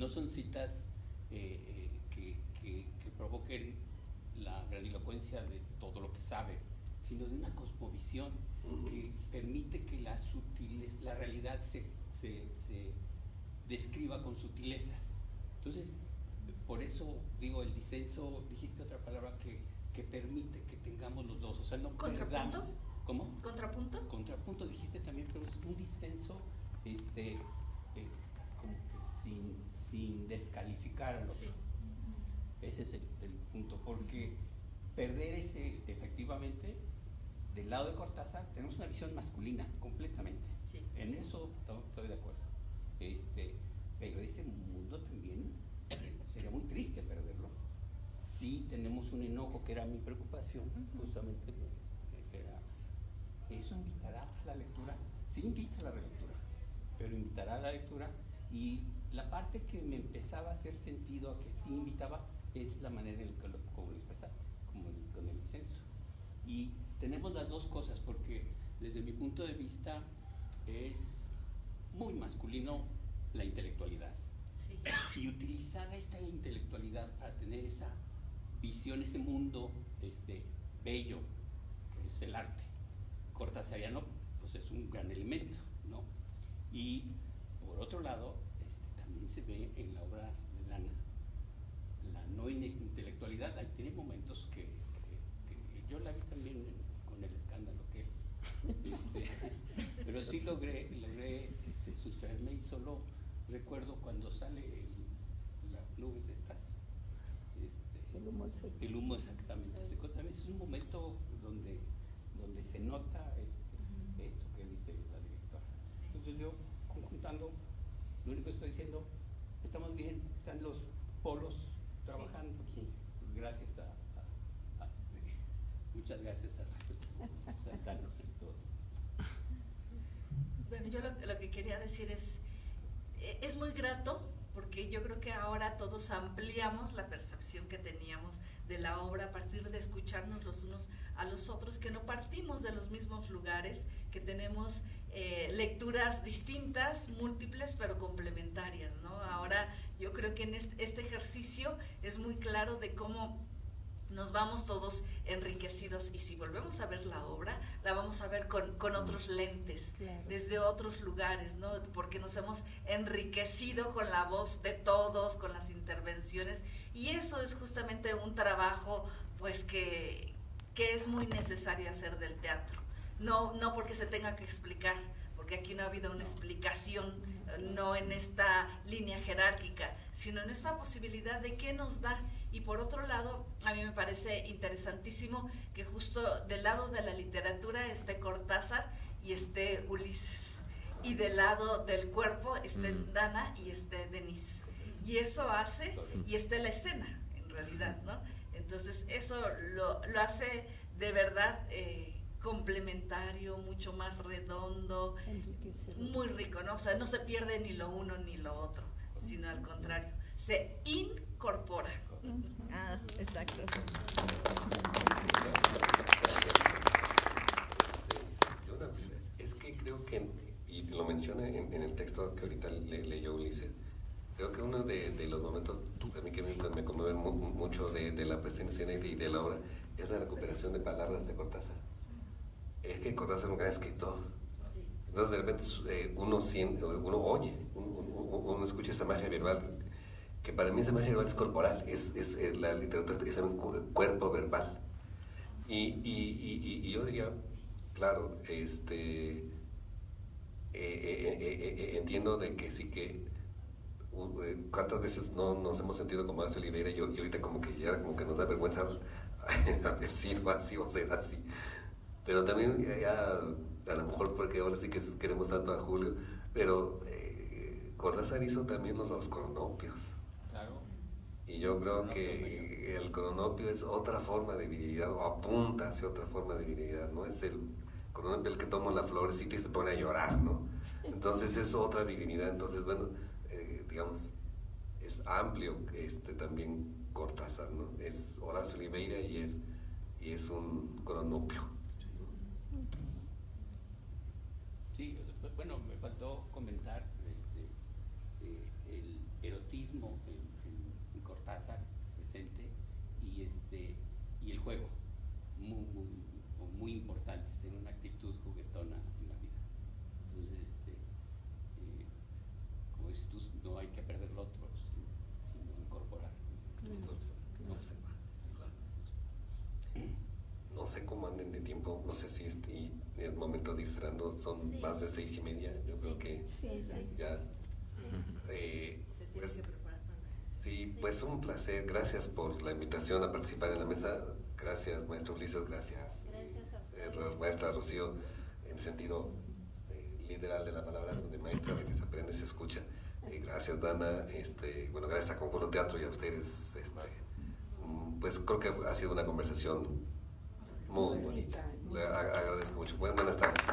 son citas que provoquen la grandilocuencia de todo lo que sabe, sino de una cosmovisión que permite que la realidad se describa con sutilezas. Entonces, por eso digo, el disenso, dijiste otra palabra que permite que tengamos los dos, o sea, no ¿Contrapunto? ¿Cómo? ¿Contrapunto? Contrapunto dijiste también, pero es un disenso como que sin descalificar a los. Sí. Ese es el punto, porque perder ese, efectivamente, del lado de Cortázar, tenemos una visión masculina completamente. Sí. En eso estoy de acuerdo. Pero ese mundo también sería muy triste perderlo. Sí tenemos un enojo, que era mi preocupación, justamente, eso invitará a la lectura, sí invita a la relectura, pero invitará a la lectura, y la parte que me empezaba a hacer sentido a que sí invitaba es la manera en la que como lo expresaste, con el disenso. Y tenemos las dos cosas, porque desde mi punto de vista es muy masculino la intelectualidad. Sí. Y utilizada esta intelectualidad para tener esa visión, ese mundo bello, que es el arte. Cortasariano, pues es un gran elemento, ¿no? Y por otro lado, también se ve en la obra de Dana la no intelectualidad. Ahí tiene momentos que yo la vi también con El escándalo que pero sí logré sustraerme, y solo recuerdo cuando sale las nubes estas, el humo exactamente, también es un momento donde se nota esto que dice la directora. Entonces yo, conjuntando, lo único que estoy diciendo, estamos bien, están los polos trabajando aquí, gracias muchas gracias a darnos esto. Bueno, yo lo que quería decir es muy grato, porque yo creo que ahora todos ampliamos la percepción que teníamos de la obra a partir de escucharnos los unos a los otros, que no partimos de los mismos lugares, que tenemos lecturas distintas, múltiples, pero complementarias, ¿no? Ahora yo creo que en este ejercicio es muy claro de cómo nos vamos todos enriquecidos, y si volvemos a ver la obra, la vamos a ver con otros lentes, claro, desde otros lugares, ¿no? Porque nos hemos enriquecido con la voz de todos, con las intervenciones, y eso es justamente un trabajo, pues, que es muy necesario hacer del teatro. No porque se tenga que explicar, porque aquí no ha habido una explicación, no en esta línea jerárquica, sino en esta posibilidad de qué nos da. Y por otro lado, a mí me parece interesantísimo que justo del lado de la literatura esté Cortázar y esté Ulises, y del lado del cuerpo esté Dana y esté Denise. Y eso hace, y esté la escena, en realidad, ¿no? Entonces eso lo hace de verdad complementario, mucho más redondo, muy rico, ¿no? O sea, no se pierde ni lo uno ni lo otro, sino al contrario, se incorpora. Ah, exacto. Es que creo que, y lo menciona en el texto que ahorita leyó Ulises, creo que uno de los momentos a mí que me conmueven mucho de la puesta en escena y de la obra es la recuperación de palabras de Cortázar. Es que Cortázar es un gran escritor. Entonces de repente uno oye, uno escucha esa magia verbal, que para mí esa magia verbal es corporal, es la literatura es un cuerpo verbal. Y yo diría, claro, entiendo de que sí que cuántas veces no nos hemos sentido como Horacio Oliveira, y ahorita como que ya como que nos da vergüenza haber sido así o ser así. Pero también ya, a lo mejor porque ahora sí que queremos tanto a Julio, pero Cortázar hizo también los cronopios. Claro. Y yo creo que el cronopio es otra forma de virilidad, o apunta hacia otra forma de virilidad, ¿no? Es el cronopio el que toma la florecita y se pone a llorar, ¿no? Entonces es otra virilidad. Entonces, bueno, digamos, es amplio también Cortázar, ¿no? Es Horacio Oliveira y es un cronopio. Sí, bueno, me faltó comentar el erotismo en Cortázar presente y el juego, muy importante, tener una actitud juguetona en la vida. Entonces, como dices tú, no hay que perder lo otro, sino incorporar el otro. No sé cómo anden de tiempo, no sé si es momento de ir cerrando, son Sí. más de 6:30, yo creo que ya. Pues, sí, pues un placer, gracias por la invitación a participar en la mesa, gracias maestro Ulises, gracias, Gracias a ustedes. maestra Rocío, en el sentido literal de la palabra, de maestra, de que se aprende, se escucha. Gracias Dana, bueno, gracias a Conjuro Teatro y a ustedes, pues creo que ha sido una conversación muy bonita. Le agradezco mucho. Buenas tardes.